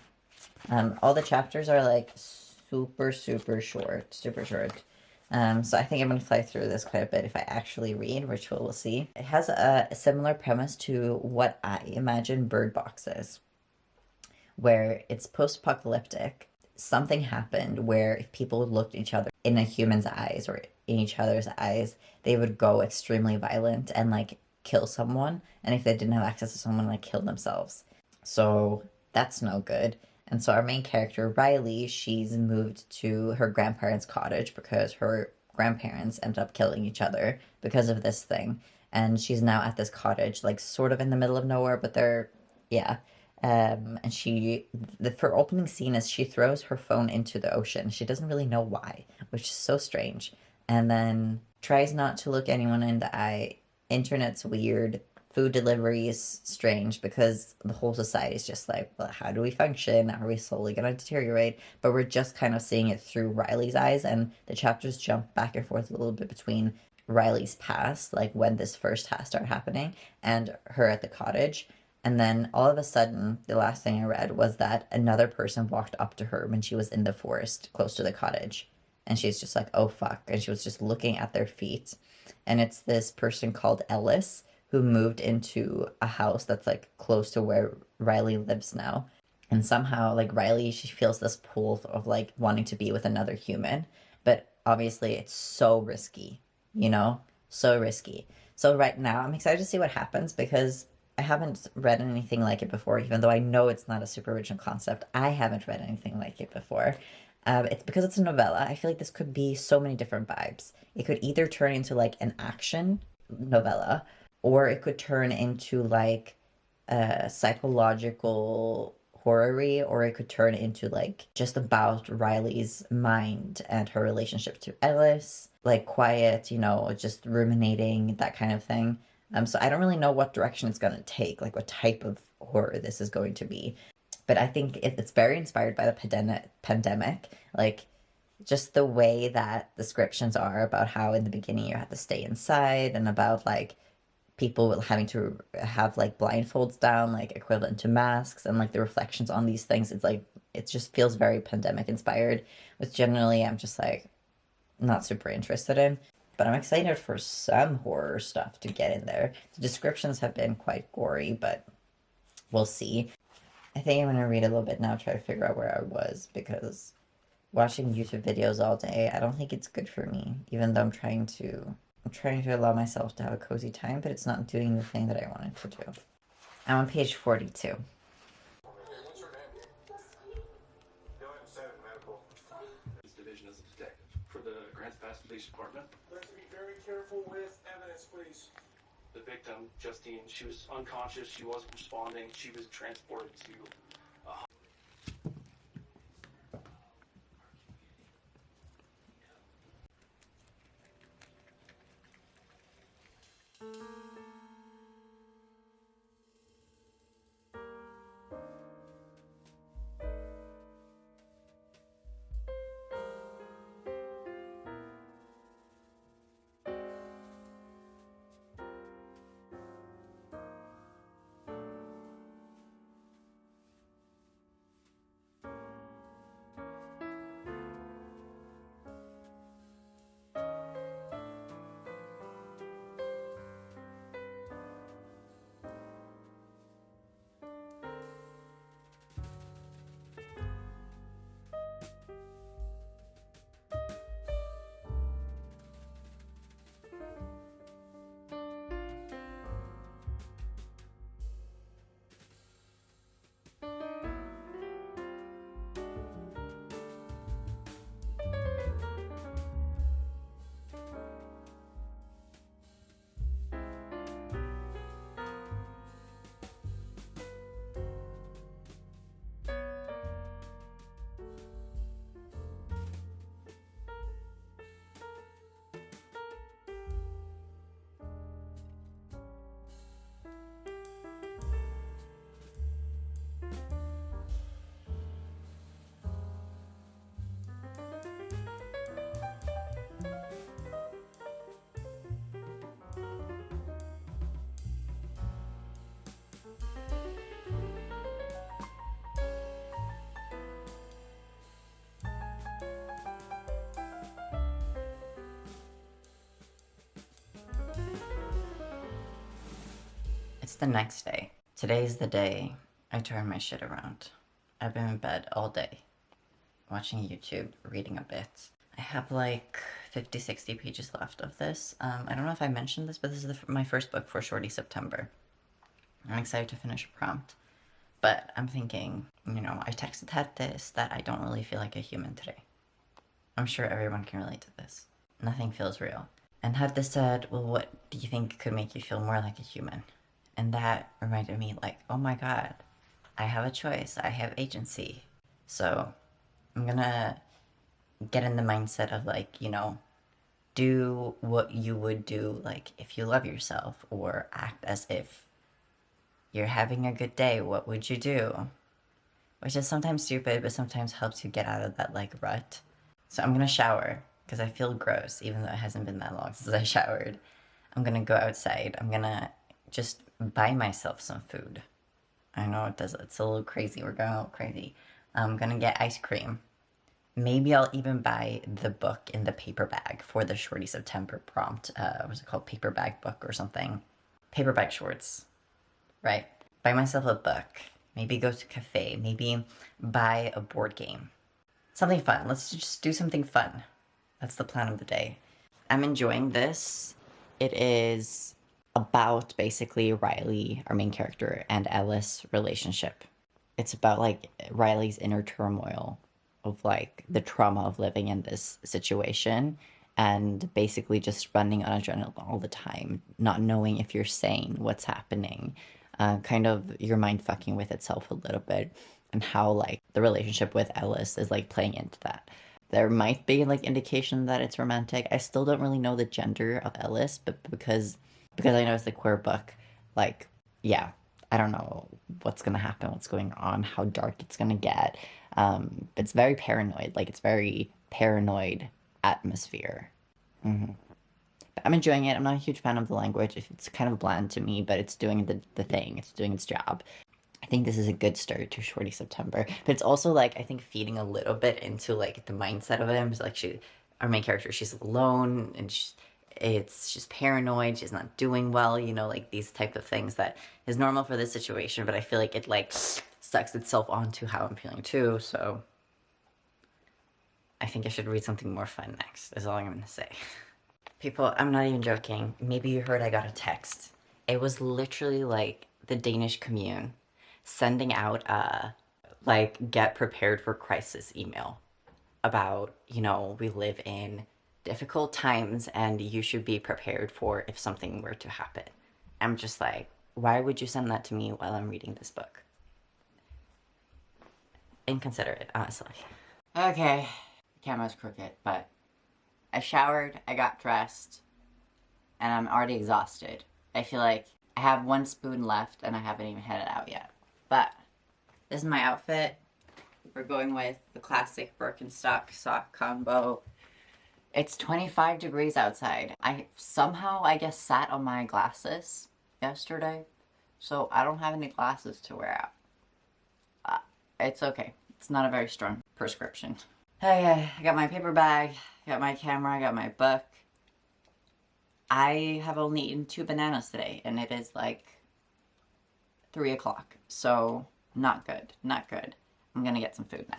All the chapters are like super short. So I think I'm going to fly through this quite a bit if I actually read, which we'll see. It has a similar premise to what I imagine Bird Box is. where it's post-apocalyptic. Something happened where if people looked at each other in a human's eyes or in each other's eyes, they would go extremely violent and like kill someone. And if they didn't have access to someone, like kill themselves. So that's no good. And so our main character, Riley, she's moved to her grandparents' cottage because her grandparents ended up killing each other because of this thing. And she's now at this cottage, like sort of in the middle of nowhere, but they're, yeah. And her opening scene is she throws her phone into the ocean. She doesn't really know why, which is so strange. And then tries not to look anyone in the eye. Internet's weird. Food delivery is strange because the whole society is just like, well, how do we function? Are we slowly going to deteriorate? But we're just kind of seeing it through Riley's eyes, and the chapters jump back and forth a little bit between Riley's past, like when this first started happening, and her at the cottage. And then all of a sudden, the last thing I read was that another person walked up to her when she was in the forest close to the cottage. And she's just like, oh fuck. And she was just looking at their feet. And it's this person called Ellis who moved into a house that's like close to where Riley lives now. And somehow, like Riley, she feels this pull of like wanting to be with another human. But obviously, it's so risky, you know? So risky. So right now, I'm excited to see what happens because I haven't read anything like it before, even though I know it's not a super original concept. I haven't read anything like it before. It's because it's a novella. I feel like this could be so many different vibes. It could either turn into like an action novella, or it could turn into like a psychological horror-y, or it could turn into like just about Riley's mind and her relationship to Ellis, like quiet, you know, just ruminating, that kind of thing. So I don't really know what direction it's going to take, like what type of horror this is going to be. But I think it's very inspired by the pandemic. Like, just the way that descriptions are about how in the beginning you had to stay inside, and about like people having to have like blindfolds down, like equivalent to masks, and like the reflections on these things. It's like, it just feels very pandemic inspired, which generally I'm just like not super interested in. But I'm excited for some horror stuff to get in there. The descriptions have been quite gory, but we'll see. I think I'm going to read a little bit now, try to figure out where I was, because watching YouTube videos all day, I don't think it's good for me, even though I'm trying to allow myself to have a cozy time, but it's not doing the thing that I wanted to do. I'm on page 42. What's her name? Medical. His division as a detective for the Grants Pass Police Department. Let's be very careful with evidence, please. The victim, Justine, she was unconscious. She wasn't responding. She was transported to It's the next day. Today's the day I turn my shit around. I've been in bed all day, watching YouTube, reading a bit. I have like 50, 60 pages left of this. I don't know if I mentioned this, but this is my first book for Shorty September. I'm excited to finish a prompt. But I'm thinking, you know, I texted Ted this, that I don't really feel like a human today. I'm sure everyone can relate to this. Nothing feels real. And Had this said, well, what do you think could make you feel more like a human? And that reminded me, like, oh my god, I have a choice. I have agency. So I'm gonna get in the mindset of, like, you know, do what you would do, like, if you love yourself, or act as if you're having a good day. What would you do? Which is sometimes stupid, but sometimes helps you get out of that, like, rut. So I'm gonna shower, because I feel gross, even though it hasn't been that long since I showered. I'm gonna go outside. I'm gonna just buy myself some food. I know it's a little crazy. We're going a little crazy. I'm gonna get ice cream. Maybe I'll even buy the book in the paper bag for the Shorty September prompt. What's it called? Paper bag book or something. Paper bag shorts. Right. Buy myself a book. Maybe go to a cafe. Maybe buy a board game. Something fun. Let's just do something fun. That's the plan of the day. I'm enjoying this. It is about basically Riley, our main character, and Ellis' relationship. It's about, like, Riley's inner turmoil of, like, the trauma of living in this situation, and basically just running on adrenaline all the time, not knowing if you're sane, what's happening, kind of your mind fucking with itself a little bit, and how, like, the relationship with Ellis is, like, playing into that. There might be, like, indication that it's romantic. I still don't really know the gender of Ellis, but because I know it's a queer book, like, yeah, I don't know what's gonna happen, what's going on, how dark it's gonna get. It's very paranoid, like, it's very paranoid atmosphere. But I'm enjoying it. I'm not a huge fan of the language. It's kind of bland to me, but it's doing the thing. It's doing its job. I think this is a good start to Shorty September. But it's also, like, I think feeding a little bit into, like, the mindset of him. It's like our main character, she's alone, and she's paranoid, she's not doing well, you know, like, these type of things that is normal for this situation, but I feel like it, like, sucks itself onto how I'm feeling too, so I think I should read something more fun next, is all I'm gonna say. People, I'm not even joking. Maybe you heard I got a text. It was literally, like, the Danish commune sending out a, like, get prepared for crisis email about, you know, we live in difficult times and you should be prepared for if something were to happen. I'm just like, why would you send that to me while I'm reading this book? Inconsiderate, honestly. Okay, the camera's crooked, but I showered, I got dressed, and I'm already exhausted. I feel like I have one spoon left and I haven't even had it out yet. But this is my outfit. We're going with the classic Birkenstock sock combo. It's 25 degrees outside. I guess, sat on my glasses yesterday, so I don't have any glasses to wear out. It's okay. It's not a very strong prescription. Okay, I got my paper bag, I got my camera, I got my book. I have only eaten 2 bananas today, and it is like 3 o'clock, so not good, not good. I'm gonna get some food now.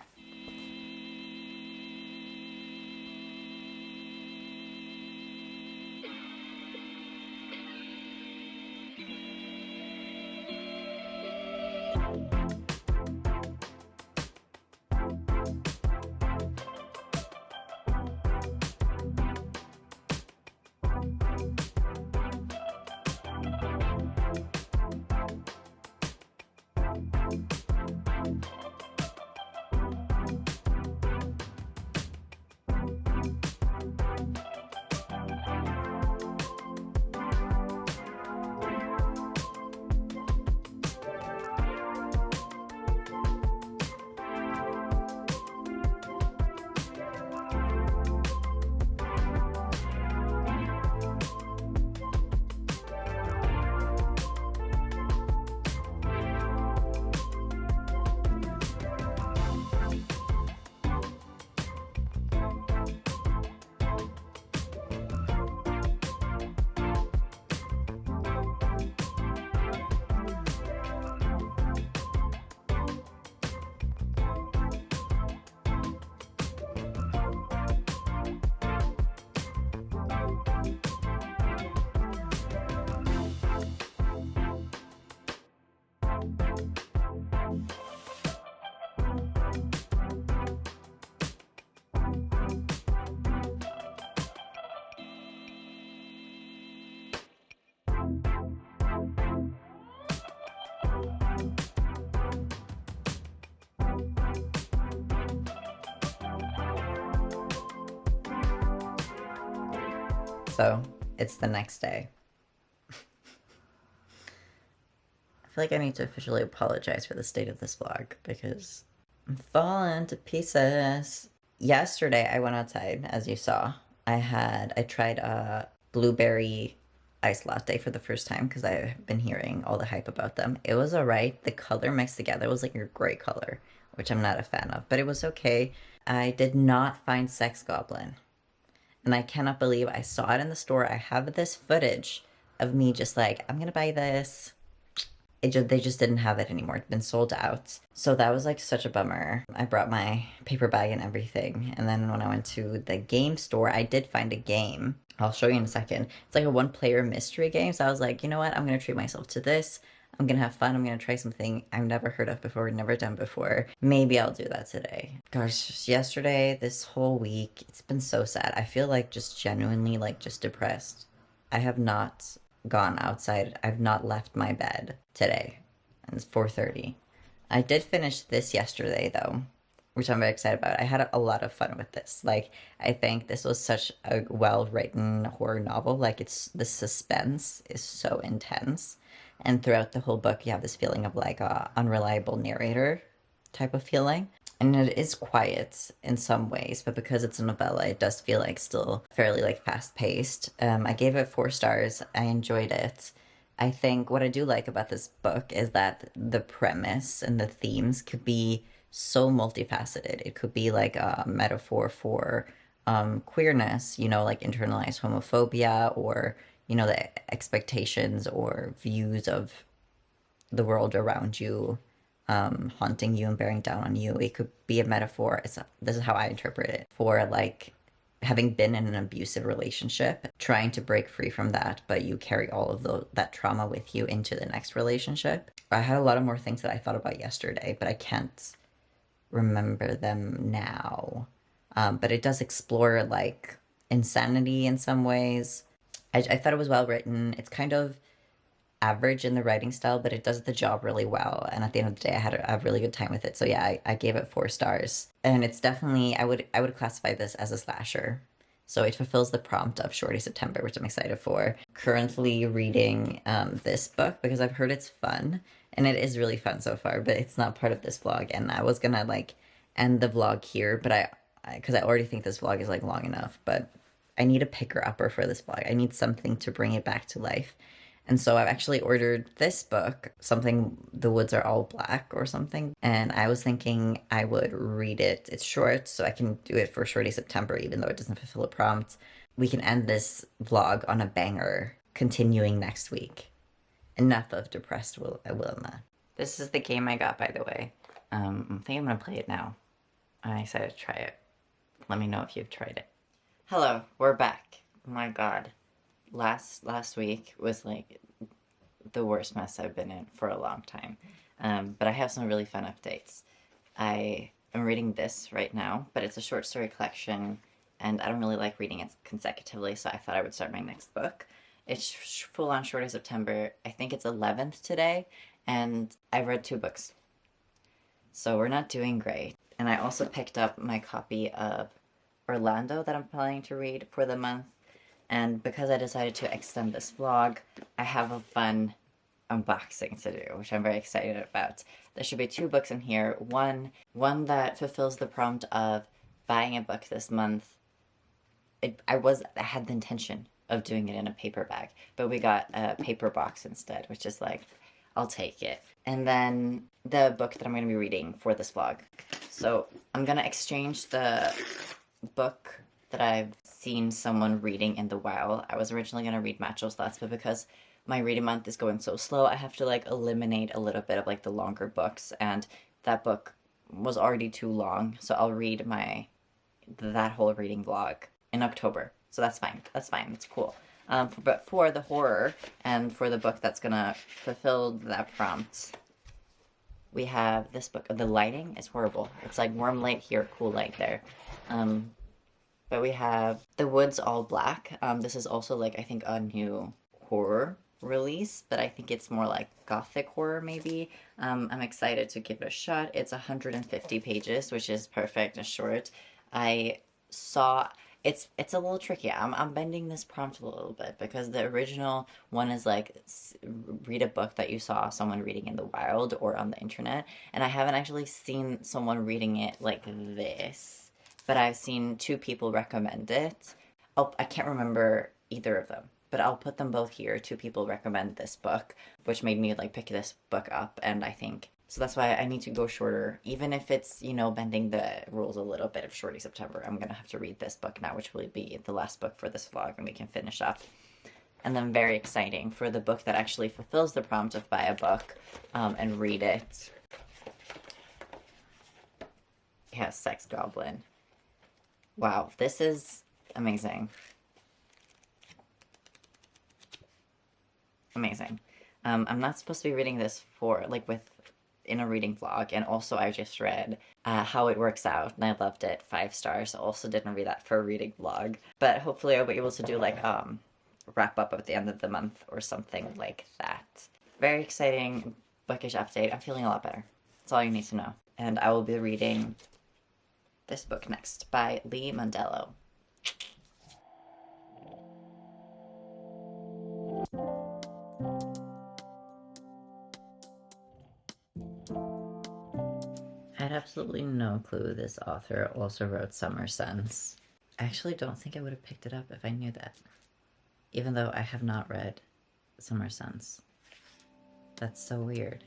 So it's the next day. I feel like I need to officially apologize for the state of this vlog because I'm falling to pieces. Yesterday I went outside, as you saw. I tried a blueberry iced latte for the first time because I've been hearing all the hype about them. It was alright. The color mixed together was like a gray color, which I'm not a fan of, but it was okay. I did not find Sex Goblin. And I cannot believe I saw it in the store. I have this footage of me just like, I'm gonna buy this. They just didn't have it anymore. It's been sold out. So that was like such a bummer. I brought my paper bag and everything. And then when I went to the game store, I did find a game. I'll show you in a second. It's like a one-player mystery game. So I was like, you know what? I'm going to treat myself to this. I'm going to have fun. I'm going to try something I've never heard of before, never done before. Maybe I'll do that today. Gosh, yesterday, this whole week, it's been so sad. I feel like just genuinely like just depressed. I have not gone outside. I've not left my bed today. And it's 4:30. I did finish this yesterday though, which I'm very excited about. I had a lot of fun with this. Like, I think this was such a well-written horror novel. Like, the suspense is so intense. And throughout the whole book, you have this feeling of like a unreliable narrator type of feeling. And it is quiet in some ways, but because it's a novella, it does feel like still fairly like fast-paced. I gave it 4 stars. I enjoyed it. I think what I do like about this book is that the premise and the themes could be so multifaceted. It could be like a metaphor for queerness, you know, like internalized homophobia, or, you know, the expectations or views of the world around you haunting you and bearing down on you. It could be a metaphor. This is how I interpret it, for like having been in an abusive relationship, trying to break free from that, but you carry all of that trauma with you into the next relationship. I had a lot of more things that I thought about yesterday, but I can't remember them now. But it does explore like insanity in some ways. I thought it was well written. It's kind of average in the writing style, but it does the job really well. And at the end of the day, I had a really good time with it. So yeah, I gave it 4 stars. And it's definitely, I would classify this as a slasher. So it fulfills the prompt of Shorty September, which I'm excited for. Currently reading this book because I've heard it's fun. And it is really fun so far, but it's not part of this vlog. And I was gonna like end the vlog here, but because I already think this vlog is like long enough, but I need a picker-upper for this vlog. I need something to bring it back to life. And so I've actually ordered this book, something, The Woods Are All Black or something. And I was thinking I would read it. It's short, so I can do it for Shorty September, even though it doesn't fulfill a prompt. We can end this vlog on a banger, continuing next week. Enough of depressed Wilma. This is the game I got, by the way. I think I'm going to play it now. I decided to try it. Let me know if you've tried it. Hello, we're back. Oh my god. Last week was like the worst mess I've been in for a long time. But I have some really fun updates. I am reading this right now, but it's a short story collection, and I don't really like reading it consecutively, so I thought I would start my next book. It's full on Shorty September. I think it's 11th today, and I've read 2 books. So we're not doing great. And I also picked up my copy of Orlando that I'm planning to read for the month. And because I decided to extend this vlog, I have a fun unboxing to do, which I'm very excited about. There should be 2 books in here. One that fulfills the prompt of buying a book this month. I had the intention of doing it in a paper bag, but we got a paper box instead, which is like, I'll take it. And then the book that I'm going to be reading for this vlog. So I'm going to exchange the book that I've seen someone reading in the while. I was originally going to read Macho's Thoughts, but because my reading month is going so slow, I have to like eliminate a little bit of like the longer books, and that book was already too long, so I'll read that whole reading vlog in October. So that's fine. That's fine. It's cool. But for the horror and for the book that's gonna fulfill that prompt, we have this book. The lighting is horrible. It's like warm light here, cool light there. But we have The Woods All Black. This is also like, I think, a new horror release, but I think it's more like gothic horror maybe. I'm excited to give it a shot. It's 150 pages, which is perfect and short. I saw It's a little tricky. I'm bending this prompt a little bit because the original one is like read a book that you saw someone reading in the wild or on the internet, and I haven't actually seen someone reading it like this, but I've seen two people recommend it. Oh, I can't remember either of them, but I'll put them both here. Two people recommend this book, which made me like pick this book up, and I think so that's why I need to go shorter, even if it's, you know, bending the rules a little bit of Shorty September. I'm gonna have to read this book now, which will be the last book for this vlog, and we can finish up. And then very exciting for the book that actually fulfills the prompt of buy a book and read it. Yeah, Sex Goblin. Wow, this is amazing. Amazing. I'm not supposed to be reading this for, like, in a reading vlog, and also I just read How It Works Out, and I loved it, 5 stars. Also didn't read that for a reading vlog, but hopefully I'll be able to do like wrap up at the end of the month or something like that. Very exciting bookish update. I'm feeling a lot better. That's all you need to know. And I will be reading this book next by Lee Mondello. I had absolutely no clue this author also wrote Summer Sons. I actually don't think I would have picked it up if I knew that. Even though I have not read Summer Sons. That's so weird.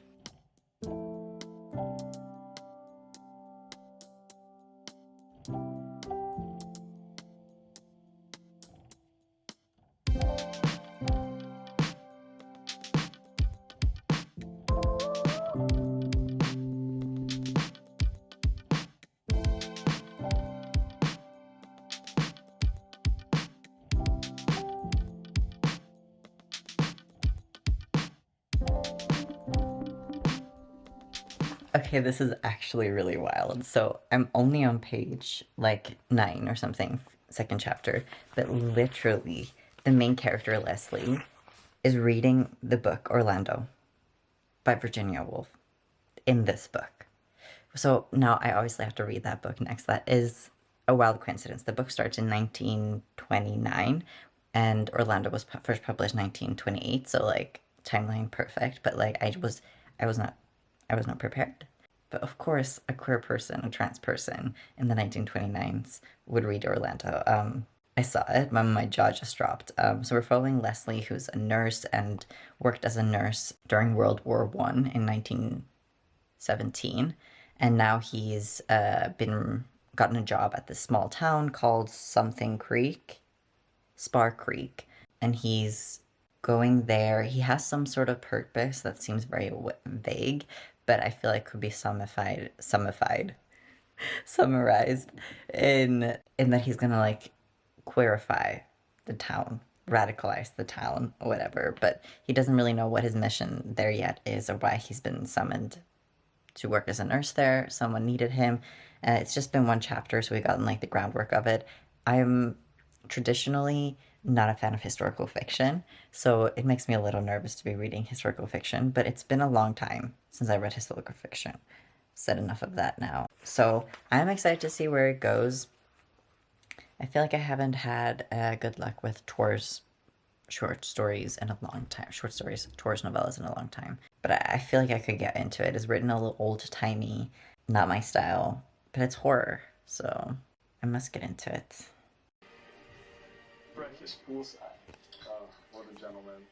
Okay, this is actually really wild. So I'm only on page like 9 or something, second chapter, but literally the main character, Leslie, is reading the book Orlando by Virginia Woolf in this book. So now I obviously have to read that book next. That is a wild coincidence. The book starts in 1929 and Orlando was first published 1928, so like timeline perfect, but like I was not prepared. But of course, a queer person, a trans person in the 1929s would read Orlando. I saw it, my jaw just dropped. So we're following Leslie, who's a nurse and worked as a nurse during World War I in 1917. And now he's gotten a job at this small town called something Creek, Spar Creek. And he's going there. He has some sort of purpose that seems very vague, but I feel like could be summarized in that he's gonna like queerify the town, radicalize the town, or whatever. But he doesn't really know what his mission there yet is, or why he's been summoned to work as a nurse there. Someone needed him. It's just been one chapter, so we've gotten like the groundwork of it. I'm traditionally not a fan of historical fiction, so it makes me a little nervous to be reading historical fiction, but it's been a long time since I read historical fiction. Said enough of that now. So I'm excited to see where it goes. I feel like I haven't had good luck with Tor's short stories in a long time. Tor's novellas in a long time. But I feel like I could get into it. It's written a little old-timey, not my style, but it's horror, so I must get into it. Breakfast poolside. Oh, what a gentleman.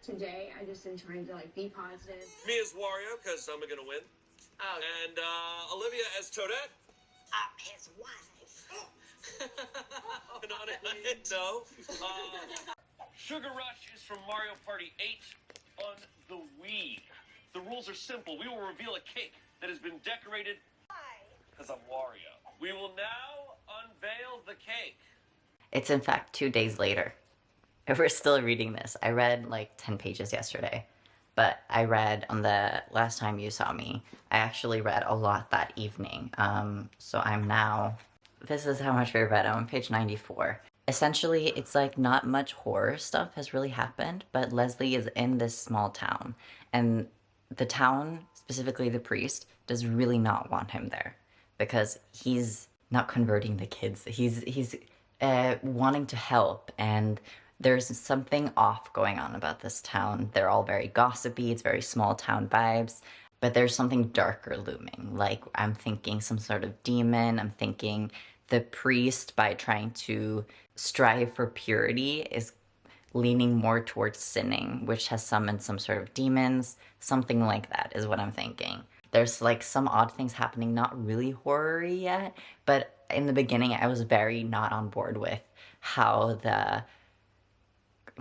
Today, I just am trying to like be positive. Me as Wario, because I'm gonna win. Oh, And Olivia as Toadette. I'm his wife. Not it, no. Sugar Rush is from Mario Party 8 on the Wii. The rules are simple. We will reveal a cake that has been decorated because I'm Wario. We will now unveil the cake. It's in fact 2 days later. We're still reading this. I read like 10 pages yesterday, but I read on the last time you saw me. I actually read a lot that evening. So I'm now, this is how much I read. I'm on page 94. Essentially, it's like not much horror stuff has really happened, but Leslie is in this small town, and the town, specifically the priest, does really not want him there because he's not converting the kids. He's wanting to help, and there's something off going on about this town. They're all very gossipy, it's very small town vibes, but there's something darker looming. Like, I'm thinking some sort of demon, I'm thinking the priest, by trying to strive for purity, is leaning more towards sinning, which has summoned some sort of demons. Something like that is what I'm thinking. There's like some odd things happening, not really horror-y yet, but in the beginning I was very not on board with how the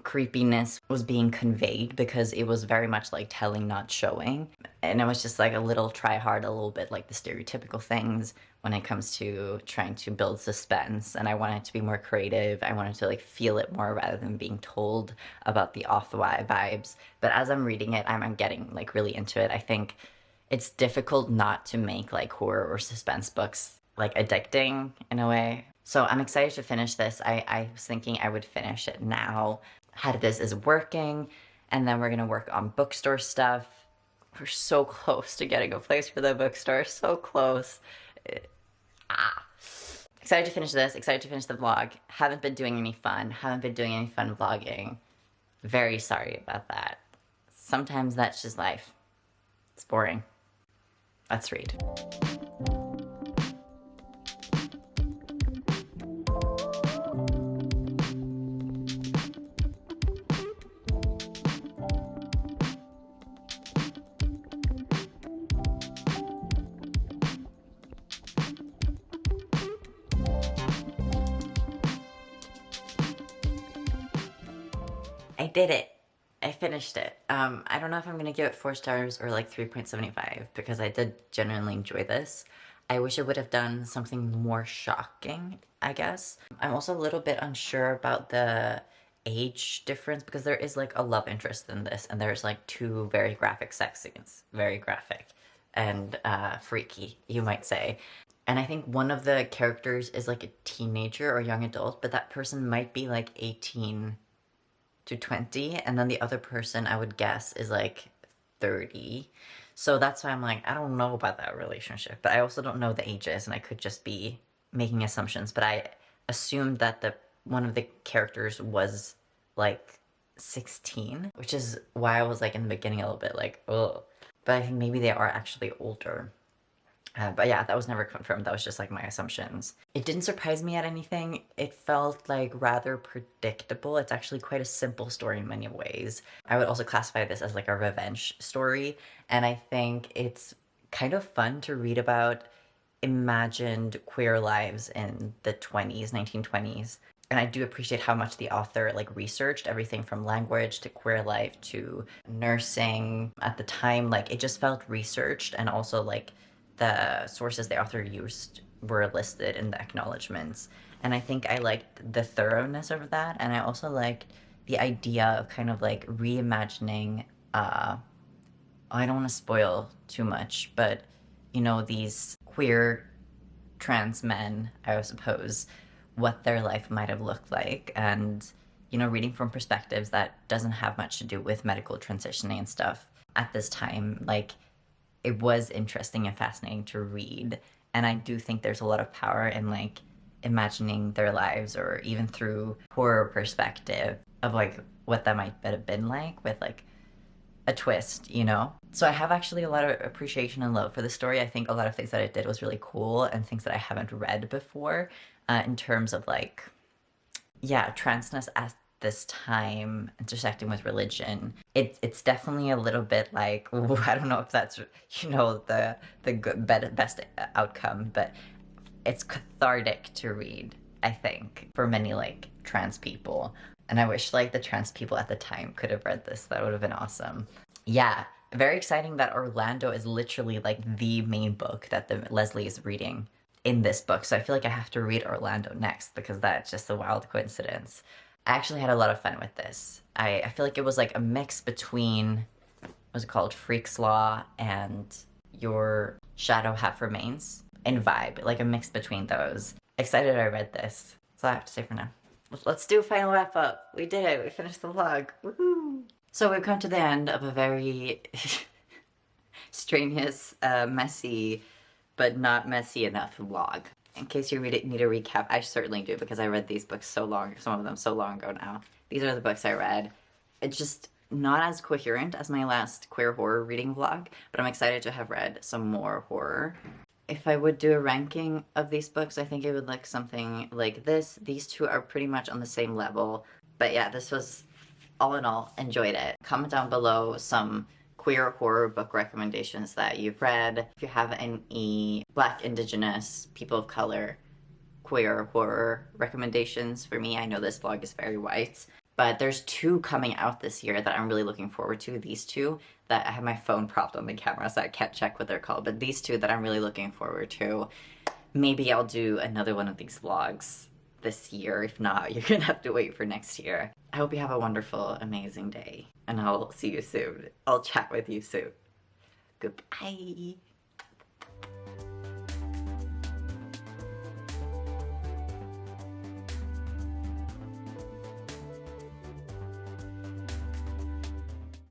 creepiness was being conveyed, because it was very much like telling, not showing. And it was just like a little try hard, a little bit like the stereotypical things when it comes to trying to build suspense. And I wanted to be more creative. I wanted to like feel it more rather than being told about the off vibes. But as I'm reading it, I'm getting like really into it. I think it's difficult not to make like horror or suspense books like addicting in a way. So I'm excited to finish this. I was thinking I would finish it now. How this is working, and then we're gonna work on bookstore stuff. We're so close to getting a place for the bookstore, so close. Excited to finish this, excited to finish the vlog. Haven't been doing any fun vlogging. Very sorry about that. Sometimes that's just life. It's boring. Let's read. I did it. I finished it. I don't know if I'm gonna give it 4 stars or like 3.75, because I did genuinely enjoy this. I wish I would have done something more shocking, I guess. I'm also a little bit unsure about the age difference, because there is like a love interest in this, and there's like 2 very graphic sex scenes. Very graphic and freaky, you might say. And I think one of the characters is like a teenager or young adult, but that person might be like 18 to 20, and then the other person I would guess is like 30. So that's why I'm like, I don't know about that relationship, but I also don't know the ages, and I could just be making assumptions. But I assumed that one of the characters was like 16, which is why I was like in the beginning a little bit like, oh. But I think maybe they are actually older. But yeah, that was never confirmed. That was just like my assumptions. It didn't surprise me at anything. It felt like rather predictable. It's actually quite a simple story in many ways. I would also classify this as like a revenge story. And I think it's kind of fun to read about imagined queer lives in the 20s, 1920s. And I do appreciate how much the author like researched everything from language to queer life to nursing at the time. Like, it just felt researched, and also like the sources the author used were listed in the acknowledgements. And I think I liked the thoroughness of that, and I also liked the idea of kind of like reimagining, I don't want to spoil too much, but you know, these queer trans men, I suppose, what their life might have looked like, and you know, reading from perspectives that doesn't have much to do with medical transitioning and stuff at this time. Like, it was interesting and fascinating to read, and I do think there's a lot of power in like imagining their lives, or even through horror perspective of like what that might have been like with like a twist, you know? So I have actually a lot of appreciation and love for the story. I think a lot of things that it did was really cool, and things that I haven't read before, in terms of like, yeah, transness as this time intersecting with religion. It's definitely a little bit like, ooh, I don't know if that's, you know, the good, best outcome, but it's cathartic to read, I think, for many like trans people. And I wish like the trans people at the time could have read this. That would have been awesome. Yeah, very exciting that Orlando is literally like the main book that Leslie is reading in this book. So I feel like I have to read Orlando next, because that's just a wild coincidence. I actually had a lot of fun with this. I feel like it was like a mix between, what's it called, Freak's Law and Your Shadow Half Remains in vibe, like a mix between those. Excited I read this. That's all I have to say for now. Let's do a final wrap up. We did it. We finished the vlog. Woohoo! So we've come to the end of a very strenuous, messy, but not messy enough vlog. In case you need a recap, I certainly do because I read these books so long, some of them so long ago now. These are the books I read. It's just not as coherent as my last queer horror reading vlog, but I'm excited to have read some more horror. If I would do a ranking of these books, I think it would look something like this. These two are pretty much on the same level. But yeah, this was, all in all, enjoyed it. Comment down below some queer horror book recommendations that you've read. If you have any Black, Indigenous, people of color, queer horror recommendations for me. I know this vlog is very white, but there's two coming out this year that I'm really looking forward to. These two that I have my phone propped on the camera so I can't check what they're called, but these two that I'm really looking forward to. Maybe I'll do another one of these vlogs this year. If not, you're gonna have to wait for next year. I hope you have a wonderful, amazing day, and I'll see you soon. I'll chat with you soon. Goodbye.